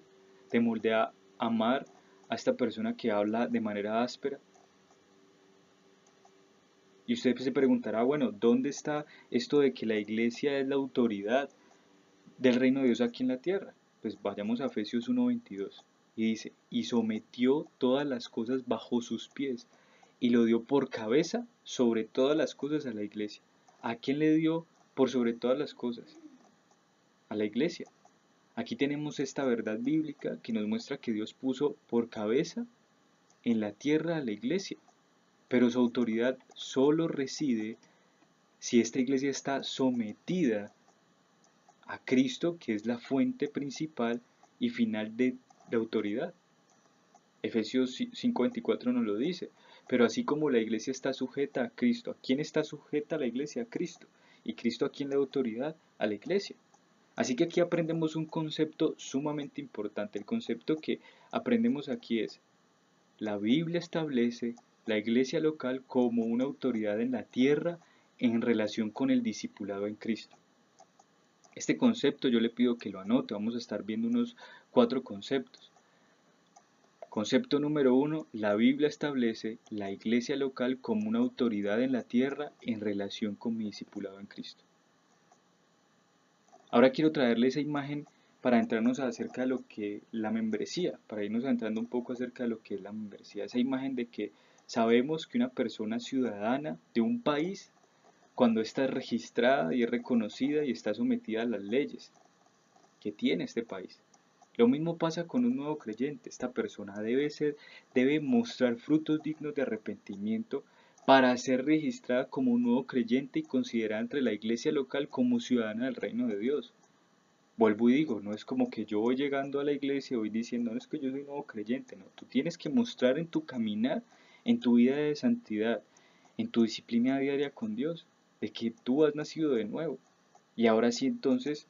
te moldea amar a esta persona que habla de manera áspera. Y usted se preguntará, bueno, ¿dónde está esto de que la iglesia es la autoridad del reino de Dios aquí en la tierra? Pues vayamos a Efesios 1:22 y dice, y sometió todas las cosas bajo sus pies y lo dio por cabeza sobre todas las cosas a la iglesia. ¿A quién le dio por sobre todas las cosas? A la iglesia. Aquí tenemos esta verdad bíblica que nos muestra que Dios puso por cabeza en la tierra a la iglesia, pero su autoridad solo reside si esta iglesia está sometida a Cristo, que es la fuente principal y final de autoridad. Efesios 5:24 nos lo dice. Pero así como la iglesia está sujeta a Cristo, ¿a quién está sujeta la iglesia? A Cristo. ¿Y Cristo a quién le da autoridad? A la iglesia. Así que aquí aprendemos un concepto sumamente importante. El concepto que aprendemos aquí es, la Biblia establece la iglesia local como una autoridad en la tierra en relación con el discipulado en Cristo. Este concepto yo le pido que lo anote, vamos a estar viendo unos 4 conceptos. Concepto número 1, la Biblia establece la iglesia local como una autoridad en la tierra en relación con mi discipulado en Cristo. Ahora quiero traerle esa imagen para entrarnos acerca de lo que la membresía, para irnos entrando un poco acerca de lo que es la membresía, esa imagen de que sabemos que una persona ciudadana de un país, cuando está registrada y es reconocida y está sometida a las leyes que tiene este país. Lo mismo pasa con un nuevo creyente. Esta persona debe mostrar frutos dignos de arrepentimiento para ser registrada como un nuevo creyente y considerada entre la iglesia local como ciudadana del reino de Dios. Vuelvo y digo, no es como que yo voy llegando a la iglesia y voy diciendo, no es que yo soy nuevo creyente, no. Tú tienes que mostrar en tu caminar, en tu vida de santidad, en tu disciplina diaria con Dios, de que tú has nacido de nuevo. Y ahora sí entonces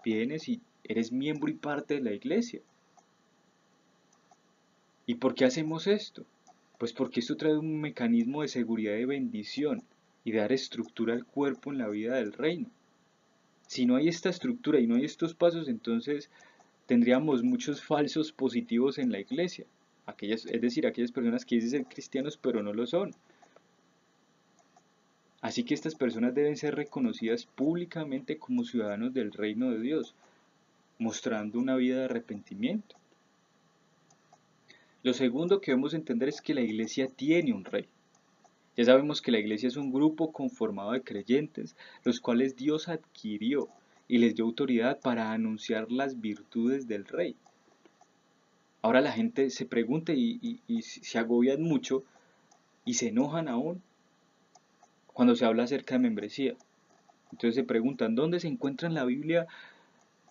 vienes y eres miembro y parte de la iglesia. ¿Y por qué hacemos esto? Pues porque esto trae un mecanismo de seguridad y bendición y de dar estructura al cuerpo en la vida del reino. Si no hay esta estructura y no hay estos pasos, entonces tendríamos muchos falsos positivos en la iglesia. Es decir, aquellas personas que dicen ser cristianos pero no lo son. Así que estas personas deben ser reconocidas públicamente como ciudadanos del reino de Dios, mostrando una vida de arrepentimiento. Lo segundo que debemos entender es que la iglesia tiene un rey. Ya sabemos que la iglesia es un grupo conformado de creyentes, los cuales Dios adquirió y les dio autoridad para anunciar las virtudes del rey. Ahora la gente se pregunta y se agobian mucho y se enojan aún cuando se habla acerca de membresía. Entonces se preguntan, ¿dónde se encuentra en la Biblia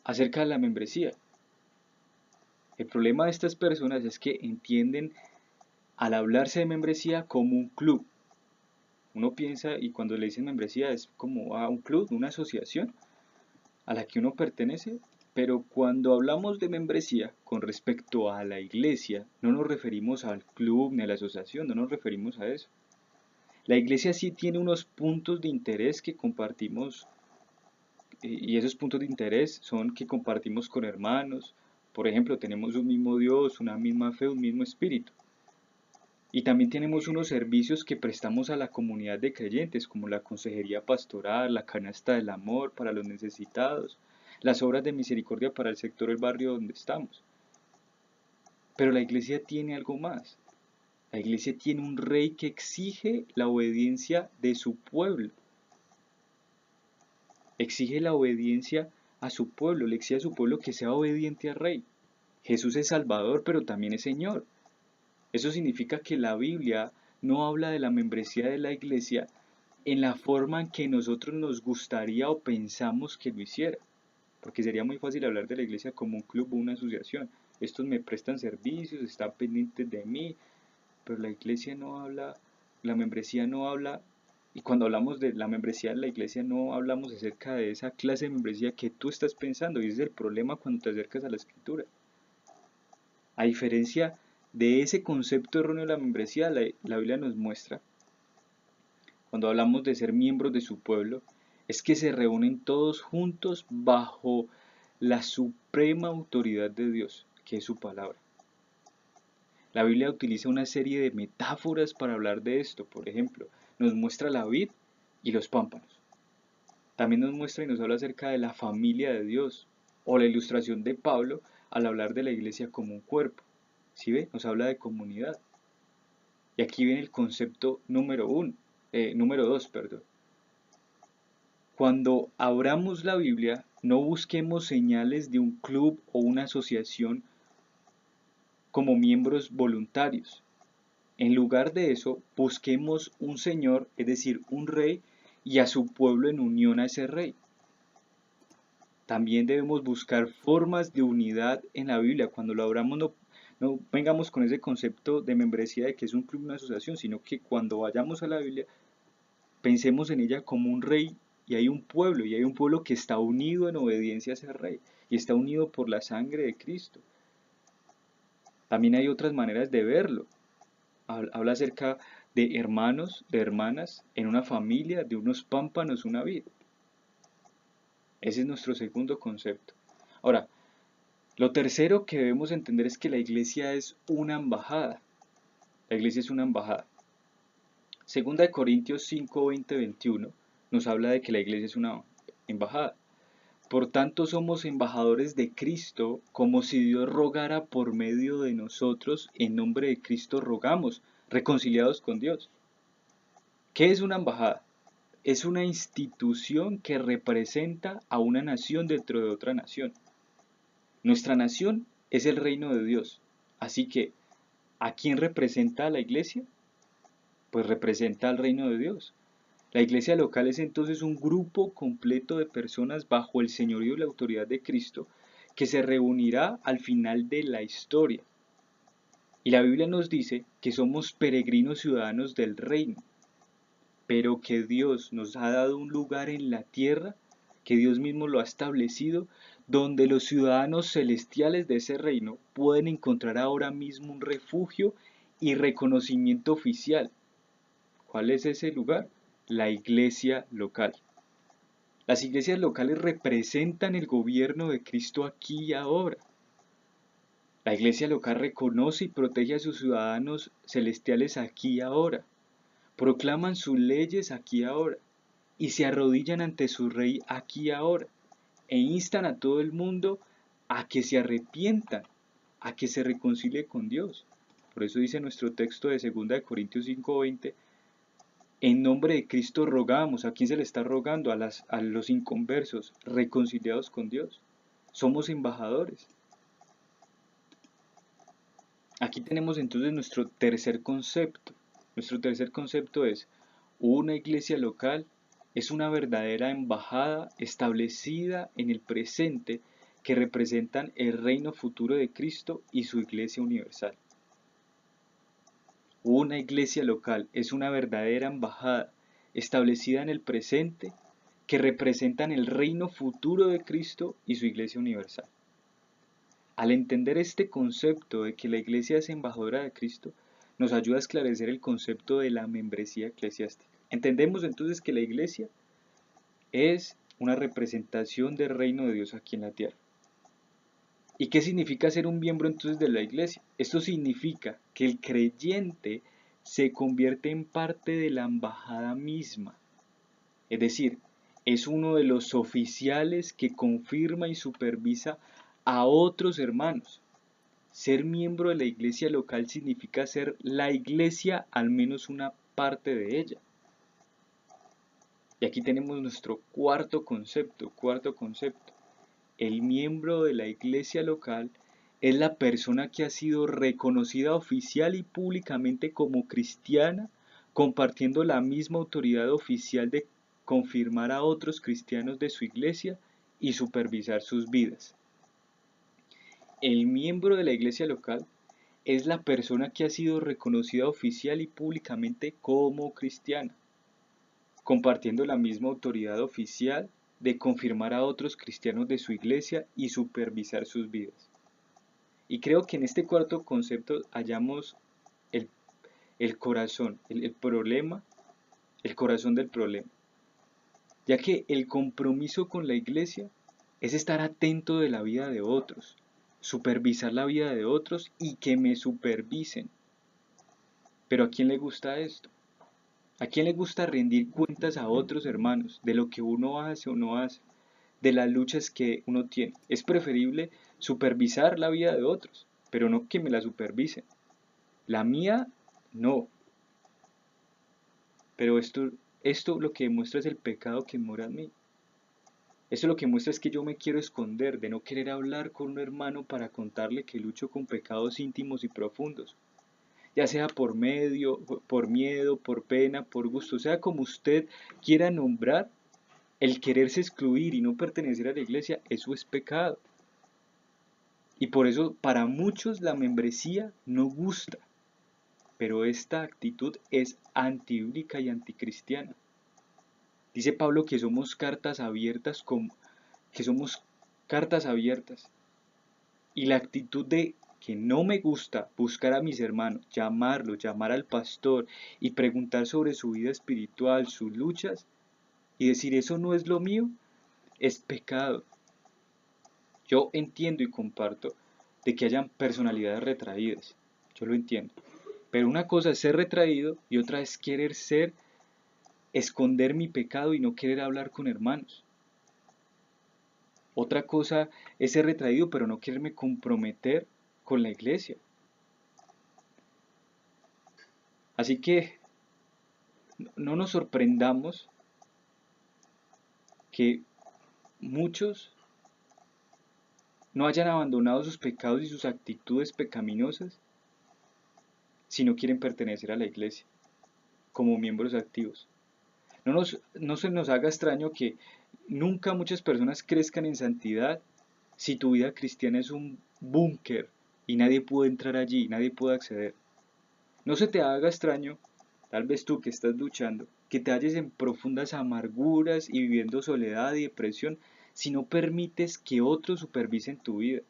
acerca de la membresía? El problema de estas personas es que entienden al hablarse de membresía como un club. Uno piensa y cuando le dicen membresía es como a un club, una asociación a la que uno pertenece, pero cuando hablamos de membresía con respecto a la iglesia, no nos referimos al club ni a la asociación, no nos referimos a eso. La iglesia sí tiene unos puntos de interés que compartimos y esos puntos de interés son que compartimos con hermanos. Por ejemplo, tenemos un mismo Dios, una misma fe, un mismo espíritu. Y también tenemos unos servicios que prestamos a la comunidad de creyentes, como la consejería pastoral, la canasta del amor para los necesitados, las obras de misericordia para el sector del barrio donde estamos. Pero la iglesia tiene algo más. La iglesia tiene un rey que exige la obediencia de su pueblo. Exige la obediencia a su pueblo, le exige a su pueblo que sea obediente al rey. Jesús es Salvador, pero también es Señor. Eso significa que la Biblia no habla de la membresía de la iglesia en la forma en que nosotros nos gustaría o pensamos que lo hiciera. Porque sería muy fácil hablar de la iglesia como un club o una asociación. Estos me prestan servicios, están pendientes de mí, pero la iglesia no habla, la membresía no habla Y cuando hablamos de la membresía en la iglesia no hablamos acerca de esa clase de membresía que tú estás pensando, y ese es el problema cuando te acercas a la escritura. A diferencia de ese concepto erróneo de la membresía, la Biblia nos muestra, cuando hablamos de ser miembros de su pueblo, es que se reúnen todos juntos bajo la suprema autoridad de Dios, que es su palabra. La Biblia utiliza una serie de metáforas para hablar de esto. Por ejemplo, nos muestra la vid y los pámpanos. También nos muestra y nos habla acerca de la familia de Dios, o la ilustración de Pablo al hablar de la iglesia como un cuerpo. ¿Sí ve? Nos habla de comunidad. Y aquí viene el concepto número dos, perdón. Cuando abramos la Biblia, no busquemos señales de un club o una asociación como miembros voluntarios. En lugar de eso, busquemos un Señor, es decir, un rey, y a su pueblo en unión a ese rey. También debemos buscar formas de unidad en la Biblia. Cuando lo abramos, no vengamos con ese concepto de membresía de que es un club, una asociación, sino que cuando vayamos a la Biblia, pensemos en ella como un rey y hay un pueblo que está unido en obediencia a ese rey y está unido por la sangre de Cristo. También hay otras maneras de verlo. Habla acerca de hermanos, de hermanas, en una familia, de unos pámpanos, una vid. Ese es nuestro segundo concepto. Ahora, lo tercero que debemos entender es que la iglesia es una embajada. La iglesia es una embajada. Segunda de Corintios 5, 20, 21 nos habla de que la iglesia es una embajada. Por tanto, somos embajadores de Cristo, como si Dios rogara por medio de nosotros. En nombre de Cristo rogamos, reconciliados con Dios. ¿Qué es una embajada? Es una institución que representa a una nación dentro de otra nación. Nuestra nación es el reino de Dios. Así que, ¿a quién representa a la iglesia? Pues representa al reino de Dios. La iglesia local es entonces un grupo completo de personas bajo el señorío y la autoridad de Cristo que se reunirá al final de la historia. Y la Biblia nos dice que somos peregrinos ciudadanos del reino, pero que Dios nos ha dado un lugar en la tierra, que Dios mismo lo ha establecido, donde los ciudadanos celestiales de ese reino pueden encontrar ahora mismo un refugio y reconocimiento oficial. ¿Cuál es ese lugar? La iglesia local. Las iglesias locales representan el gobierno de Cristo aquí y ahora. La iglesia local reconoce y protege a sus ciudadanos celestiales aquí y ahora. Proclaman sus leyes aquí y ahora. Y se arrodillan ante su rey aquí y ahora. E instan a todo el mundo a que se arrepientan, a que se reconcilie con Dios. Por eso dice nuestro texto de 2 Corintios 5:20, en nombre de Cristo rogamos. ¿A quién se le está rogando? A los inconversos, reconciliados con Dios. Somos embajadores. Aquí tenemos entonces nuestro tercer concepto. Nuestro tercer concepto es: una iglesia local es una verdadera embajada establecida en el presente que representan el reino futuro de Cristo y su iglesia universal. Una iglesia local es una verdadera embajada establecida en el presente que representan el reino futuro de Cristo y su iglesia universal. Al entender este concepto de que la iglesia es embajadora de Cristo, nos ayuda a esclarecer el concepto de la membresía eclesiástica. Entendemos entonces que la iglesia es una representación del reino de Dios aquí en la tierra. ¿Y qué significa ser un miembro entonces de la iglesia? Esto significa que el creyente se convierte en parte de la embajada misma. Es decir, es uno de los oficiales que confirma y supervisa a otros hermanos. Ser miembro de la iglesia local significa ser la iglesia, al menos una parte de ella. Y aquí tenemos nuestro cuarto concepto. El miembro de la iglesia local es la persona que ha sido reconocida oficial y públicamente como cristiana, compartiendo la misma autoridad oficial de confirmar a otros cristianos de su iglesia y supervisar sus vidas. El miembro de la iglesia local es la persona que ha sido reconocida oficial y públicamente como cristiana. compartiendo la misma autoridad oficial de confirmar a otros cristianos de su iglesia y supervisar sus vidas. Y creo que en este cuarto concepto hallamos el, el corazón, el problema, el corazón del problema, ya que el compromiso con la iglesia es estar atento de la vida de otros, supervisar la vida de otros y que me supervisen. Pero ¿a quién le gusta esto? ¿A quién le gusta rendir cuentas a otros hermanos de lo que uno hace o no hace, de las luchas que uno tiene? Es preferible supervisar la vida de otros, pero no que me la supervisen. La mía, no. Pero esto lo que demuestra es el pecado que mora en mí. Esto lo que muestra es que yo me quiero esconder, de no querer hablar con un hermano para contarle que lucho con pecados íntimos y profundos. Ya sea por miedo, por pena, por gusto, sea como usted quiera nombrar, el quererse excluir y no pertenecer a la iglesia, eso es pecado. Y por eso para muchos la membresía no gusta, pero esta actitud es antibíblica y anticristiana. Dice Pablo que somos cartas abiertas, que somos cartas abiertas. Y la actitud de que no me gusta buscar a mis hermanos, llamarlos, llamar al pastor y preguntar sobre su vida espiritual, sus luchas, y decir eso no es lo mío, es pecado. Yo entiendo y comparto de que hayan personalidades retraídas, yo lo entiendo. Pero una cosa es ser retraído y otra es querer esconder mi pecado y no querer hablar con hermanos. Otra cosa es ser retraído pero no quererme comprometer con la iglesia. Así que no nos sorprendamos que muchos no hayan abandonado sus pecados y sus actitudes pecaminosas si no quieren pertenecer a la iglesia como miembros activos. No se nos haga extraño que nunca muchas personas crezcan en santidad si tu vida cristiana es un búnker y nadie puede entrar allí, nadie puede acceder. No se te haga extraño, tal vez tú que estás luchando, que te halles en profundas amarguras y viviendo soledad y depresión si no permites que otros supervisen tu vida.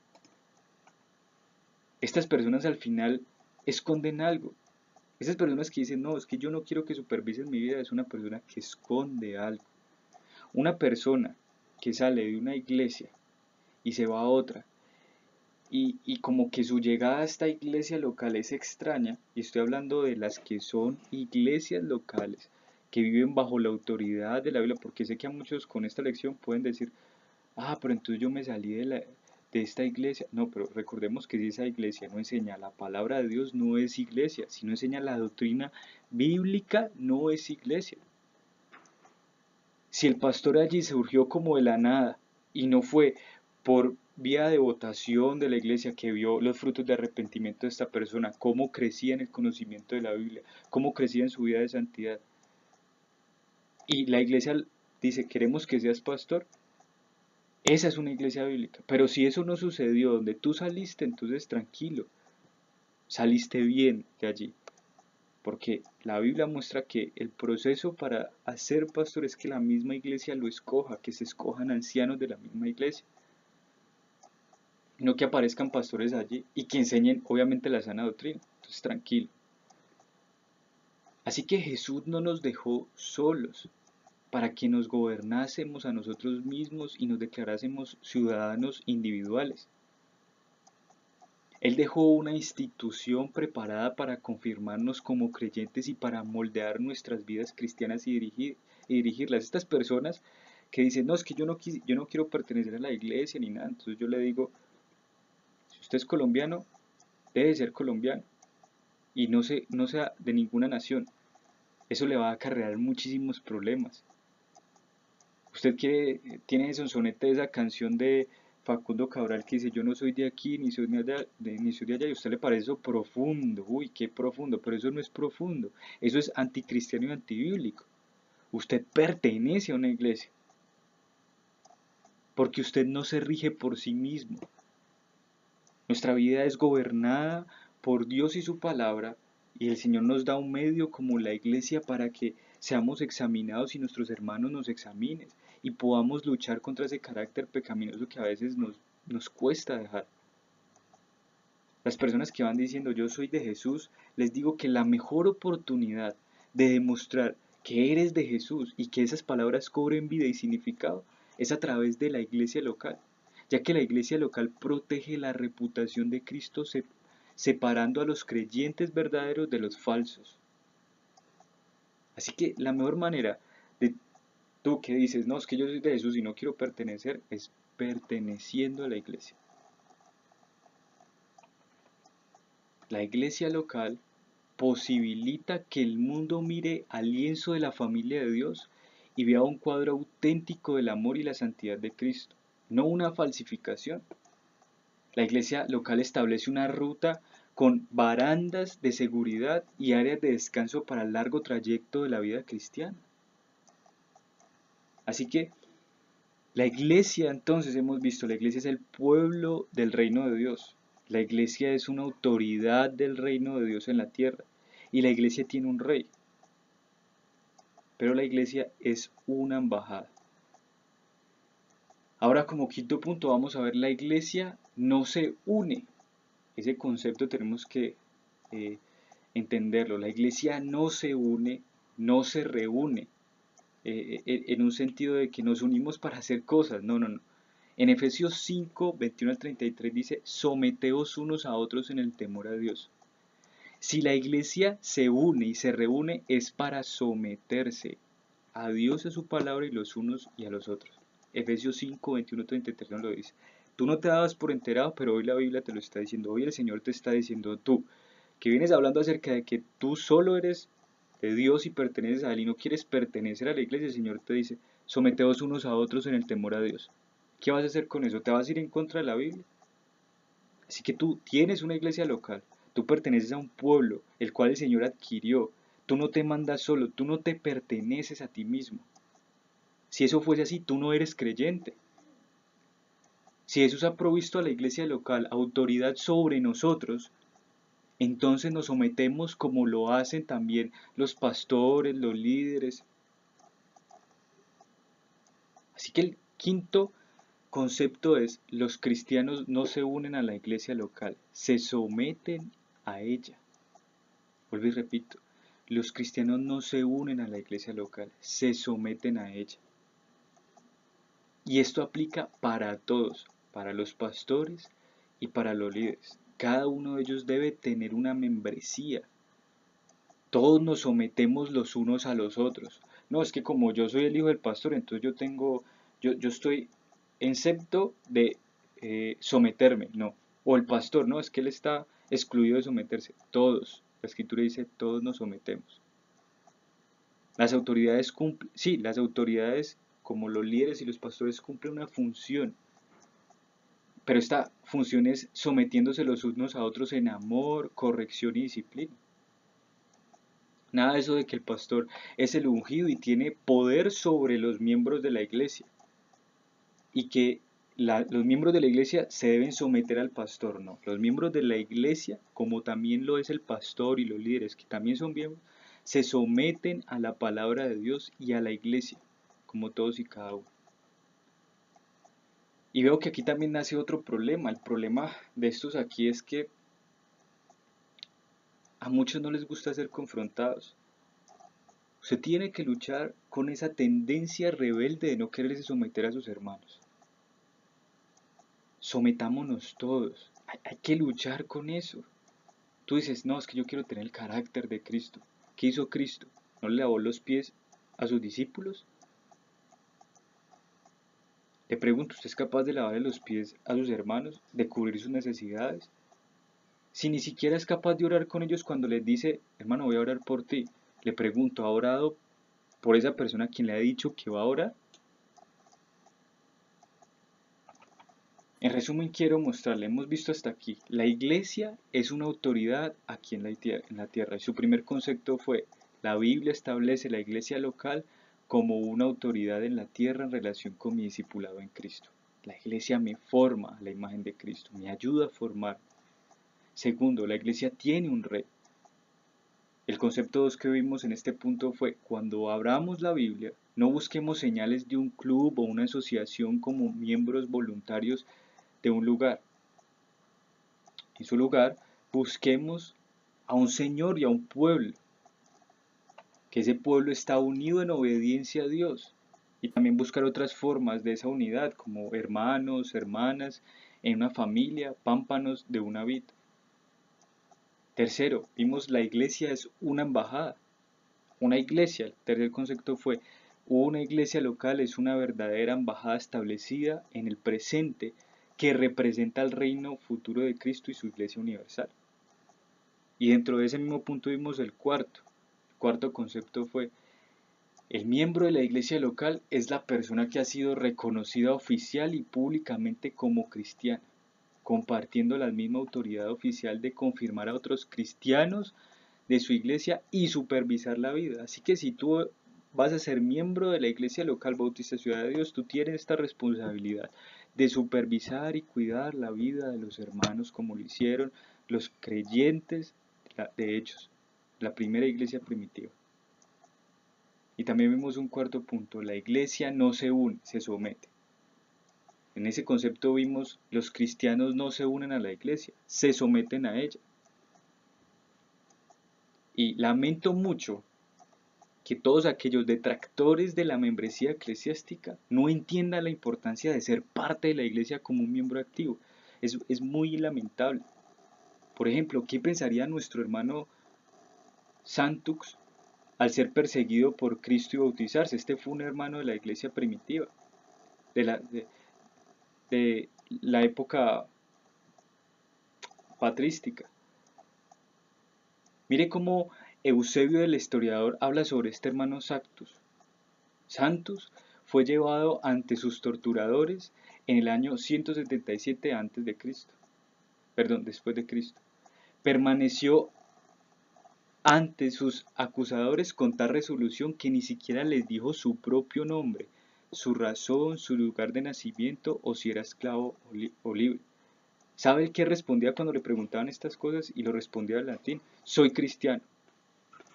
Estas personas al final esconden algo. Esas personas que dicen, no, es que yo no quiero que supervisen mi vida, es una persona que esconde algo. Una persona que sale de una iglesia y se va a otra, y como que su llegada a esta iglesia local es extraña, y estoy hablando de las que son iglesias locales, que viven bajo la autoridad de la Biblia, porque sé que a muchos con esta lección pueden decir, pero entonces yo me salí de esta iglesia. No, pero recordemos que si esa iglesia no enseña la palabra de Dios, no es iglesia. Si no enseña la doctrina bíblica, no es iglesia. Si el pastor allí surgió como de la nada y no fue por vía de votación de la iglesia que vio los frutos de arrepentimiento de esta persona, cómo crecía en el conocimiento de la Biblia, cómo crecía en su vida de santidad, y la iglesia dice, queremos que seas pastor, esa es una iglesia bíblica. Pero si eso no sucedió donde tú saliste, entonces tranquilo, saliste bien de allí. Porque la Biblia muestra que el proceso para hacer pastor es que la misma iglesia lo escoja, que se escojan ancianos de la misma iglesia. No que aparezcan pastores allí y que enseñen obviamente la sana doctrina. Entonces tranquilo. Así que Jesús no nos dejó solos para que nos gobernásemos a nosotros mismos y nos declarásemos ciudadanos individuales. Él dejó una institución preparada para confirmarnos como creyentes y para moldear nuestras vidas cristianas y dirigirlas. Estas personas que dicen, no, es que yo no quiero pertenecer a la iglesia ni nada. Entonces yo le digo, si usted es colombiano, debe ser colombiano y no sea de ninguna nación. Eso le va a acarrear muchísimos problemas. Usted tiene ese sonsonete de esa canción de Facundo Cabral que dice, yo no soy de aquí, ni soy de allá, y a usted le parece eso profundo, uy, qué profundo, pero eso no es profundo, eso es anticristiano y antibíblico. Usted pertenece a una iglesia, porque usted no se rige por sí mismo. Nuestra vida es gobernada por Dios y su palabra, y el Señor nos da un medio como la iglesia para que seamos examinados y nuestros hermanos nos examinen y podamos luchar contra ese carácter pecaminoso que a veces nos cuesta dejar. Las personas que van diciendo yo soy de Jesús, les digo que la mejor oportunidad de demostrar que eres de Jesús y que esas palabras cobren vida y significado es a través de la iglesia local, ya que la iglesia local protege la reputación de Cristo separando a los creyentes verdaderos de los falsos. Así que la mejor manera de tú que dices, no, es que yo soy de Jesús y no quiero pertenecer, es perteneciendo a la iglesia. La iglesia local posibilita que el mundo mire al lienzo de la familia de Dios y vea un cuadro auténtico del amor y la santidad de Cristo, no una falsificación. La iglesia local establece una ruta con barandas de seguridad y áreas de descanso para el largo trayecto de la vida cristiana. Así que la iglesia, entonces hemos visto, la iglesia es el pueblo del reino de Dios. La iglesia es una autoridad del reino de Dios en la tierra. Y la iglesia tiene un rey. Pero la iglesia es una embajada. Ahora como quinto punto vamos a ver la iglesia no se une. Ese concepto tenemos que entenderlo. La iglesia no se une, no se reúne. En un sentido de que nos unimos para hacer cosas. No, no, no. En Efesios 5, 21 al 33 dice, someteos unos a otros en el temor a Dios. Si la iglesia se une y se reúne es para someterse a Dios, a su palabra y los unos y a los otros. Efesios 5, 21, 33 nos lo dice. Tú no te dabas por enterado, pero hoy la Biblia te lo está diciendo. Hoy el Señor te está diciendo tú, que vienes hablando acerca de que tú solo eres de Dios y perteneces a Él y no quieres pertenecer a la iglesia. El Señor te dice, someteos unos a otros en el temor a Dios. ¿Qué vas a hacer con eso? ¿Te vas a ir en contra de la Biblia? Así que tú tienes una iglesia local, tú perteneces a un pueblo, el cual el Señor adquirió. Tú no te mandas solo, tú no te perteneces a ti mismo. Si eso fuese así, tú no eres creyente. Si Jesús ha provisto a la iglesia local autoridad sobre nosotros, entonces nos sometemos como lo hacen también los pastores, los líderes. Así que el quinto concepto es, los cristianos no se unen a la iglesia local, se someten a ella. Vuelvo y repito, los cristianos no se unen a la iglesia local, se someten a ella. Y esto aplica para todos, para los pastores y para los líderes. Cada uno de ellos debe tener una membresía. Todos nos sometemos los unos a los otros. No, es que como yo soy el hijo del pastor, entonces yo estoy exento de someterme, no. O el pastor, no, es que él está excluido de someterse. Todos, la escritura dice, todos nos sometemos. Las autoridades cumplen, sí, las autoridades como los líderes y los pastores cumplen una función, pero esta función es sometiéndose los unos a otros en amor, corrección y disciplina. Nada de eso de que el pastor es el ungido y tiene poder sobre los miembros de la iglesia y que los miembros de la iglesia se deben someter al pastor, no. Los miembros de la iglesia, como también lo es el pastor y los líderes, que también son miembros, se someten a la palabra de Dios y a la iglesia, como todos y cada uno. Y veo que aquí también nace otro problema. El problema de estos aquí es que a muchos no les gusta ser confrontados. Usted tiene que luchar con esa tendencia rebelde de no quererse someter a sus hermanos. Sometámonos todos. Hay que luchar con eso. Tú dices, no, es que yo quiero tener el carácter de Cristo. ¿Qué hizo Cristo? ¿No le lavó los pies a sus discípulos? Le pregunto, ¿usted es capaz de lavarle los pies a sus hermanos? ¿De cubrir sus necesidades? Si ni siquiera es capaz de orar con ellos cuando les dice, hermano, voy a orar por ti. Le pregunto, ¿ha orado por esa persona a quien le ha dicho que va a orar? En resumen, quiero mostrarle, hemos visto hasta aquí, la iglesia es una autoridad aquí en la tierra. Y su primer concepto fue, la Biblia establece la iglesia local como una autoridad en la tierra en relación con mi discipulado en Cristo. La iglesia me forma a la imagen de Cristo, me ayuda a formar. Segundo, la iglesia tiene un rey. El concepto 2 que vimos en este punto fue, cuando abramos la Biblia, no busquemos señales de un club o una asociación como miembros voluntarios de un lugar. En su lugar, busquemos a un Señor y a un pueblo, que ese pueblo está unido en obediencia a Dios. Y también buscar otras formas de esa unidad, como hermanos, hermanas, en una familia, pámpanos de una vid. Tercero, vimos la iglesia es una embajada. Una iglesia, el tercer concepto fue, una iglesia local es una verdadera embajada establecida en el presente que representa el reino futuro de Cristo y su iglesia universal. Y dentro de ese mismo punto vimos el cuarto. El cuarto concepto fue, el miembro de la iglesia local es la persona que ha sido reconocida oficial y públicamente como cristiana, compartiendo la misma autoridad oficial de confirmar a otros cristianos de su iglesia y supervisar la vida. Así que si tú vas a ser miembro de la iglesia local Bautista Ciudad de Dios, tú tienes esta responsabilidad de supervisar y cuidar la vida de los hermanos como lo hicieron los creyentes de Hechos, la primera iglesia primitiva. Y también vemos un cuarto punto, la iglesia no se une, se somete. En ese concepto vimos, los cristianos no se unen a la iglesia, se someten a ella. Y lamento mucho que todos aquellos detractores de la membresía eclesiástica no entiendan la importancia de ser parte de la iglesia como un miembro activo. Es muy lamentable. Por ejemplo, ¿qué pensaría nuestro hermano Santux al ser perseguido por Cristo y bautizarse? Este fue un hermano de la iglesia primitiva, de de la época patrística. Mire cómo Eusebio el historiador habla sobre este hermano Santus fue llevado ante sus torturadores en el año 177 a.C., perdón, después de Cristo. Permaneció ante sus acusadores con tal resolución que ni siquiera les dijo su propio nombre, su razón, su lugar de nacimiento o si era esclavo o libre. ¿Sabe qué respondía cuando le preguntaban estas cosas? Y lo respondía en latín: soy cristiano,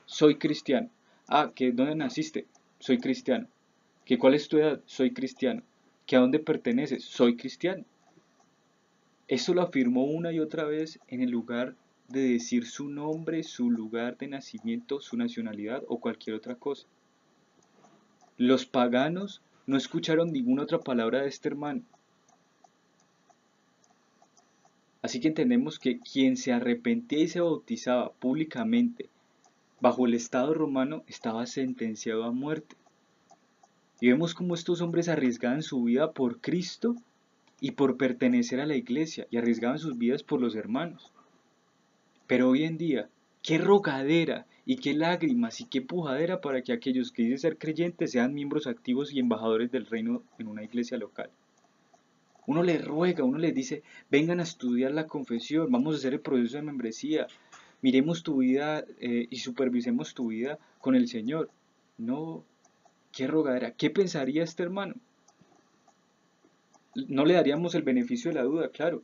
soy cristiano. Ah, ¿que dónde naciste? Soy cristiano. ¿Que cuál es tu edad? Soy cristiano. ¿Que a dónde perteneces? Soy cristiano. Esto lo afirmó una y otra vez en el lugar de decir su nombre, su lugar de nacimiento, su nacionalidad o cualquier otra cosa. Los paganos no escucharon ninguna otra palabra de este hermano. Así que entendemos que quien se arrepentía y se bautizaba públicamente bajo el Estado romano estaba sentenciado a muerte. Y vemos cómo estos hombres arriesgaban su vida por Cristo y por pertenecer a la iglesia, y arriesgaban sus vidas por los hermanos. Pero hoy en día, qué rogadera y qué lágrimas y qué pujadera para que aquellos que dicen ser creyentes sean miembros activos y embajadores del reino en una iglesia local. Uno les ruega, uno les dice, vengan a estudiar la confesión, vamos a hacer el proceso de membresía, miremos tu vida y supervisemos tu vida con el Señor. No, qué rogadera, ¿qué pensaría este hermano? No le daríamos el beneficio de la duda, claro.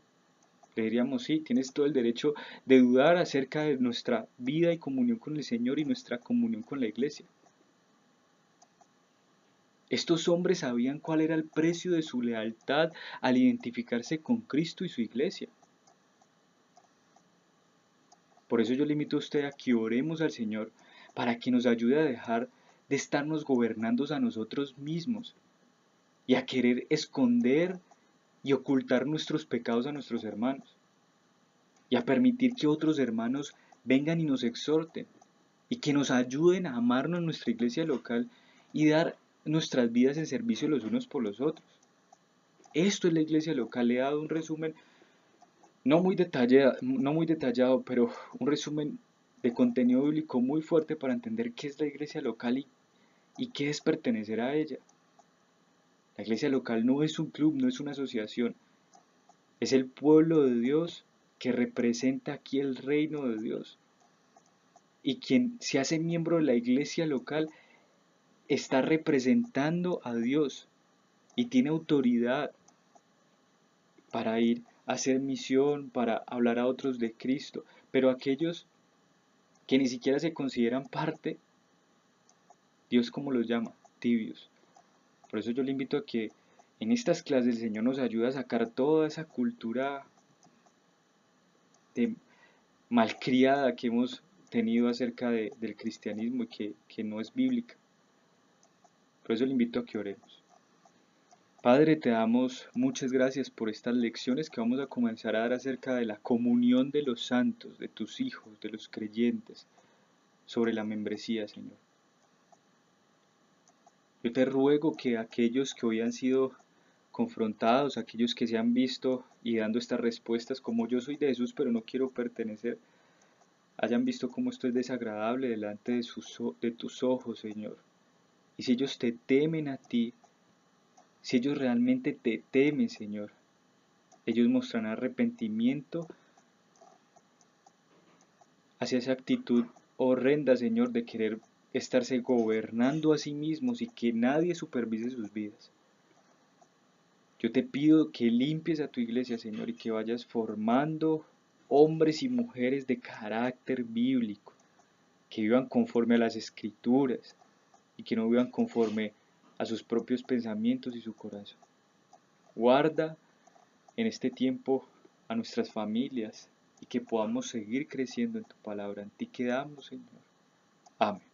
Le diríamos, sí, tienes todo el derecho de dudar acerca de nuestra vida y comunión con el Señor y nuestra comunión con la iglesia. Estos hombres sabían cuál era el precio de su lealtad al identificarse con Cristo y su iglesia. Por eso yo le invito a usted a que oremos al Señor para que nos ayude a dejar de estarnos gobernando a nosotros mismos y a querer esconder y ocultar nuestros pecados a nuestros hermanos y a permitir que otros hermanos vengan y nos exhorten y que nos ayuden a amarnos en nuestra iglesia local y dar nuestras vidas en servicio los unos por los otros. Esto es la iglesia local. Le he dado un resumen no muy detallado, pero un resumen de contenido bíblico muy fuerte para entender qué es la iglesia local y qué es pertenecer a ella. La iglesia local no es un club, no es una asociación, es el pueblo de Dios que representa aquí el reino de Dios. Y quien se hace miembro de la iglesia local está representando a Dios y tiene autoridad para ir a hacer misión, para hablar a otros de Cristo. Pero aquellos que ni siquiera se consideran parte, Dios como los llama, tibios. Por eso yo le invito a que en estas clases el Señor nos ayude a sacar toda esa cultura de malcriada que hemos tenido acerca del cristianismo y que no es bíblica. Por eso le invito a que oremos. Padre, te damos muchas gracias por estas lecciones que vamos a comenzar a dar acerca de la comunión de los santos, de tus hijos, de los creyentes, sobre la membresía, Señor. Yo te ruego que aquellos que hoy han sido confrontados, aquellos que se han visto y dando estas respuestas como yo soy de Jesús pero no quiero pertenecer, hayan visto cómo esto es desagradable delante de tus ojos, Señor. Y si ellos te temen a ti, si ellos realmente te temen, Señor, ellos mostrarán arrepentimiento hacia esa actitud horrenda, Señor, de querer estarse gobernando a sí mismos y que nadie supervise sus vidas. Yo te pido que limpies a tu iglesia, Señor, y que vayas formando hombres y mujeres de carácter bíblico, que vivan conforme a las escrituras y que no vivan conforme a sus propios pensamientos y su corazón. Guarda en este tiempo a nuestras familias y que podamos seguir creciendo en tu palabra. En ti quedamos, Señor. Amén.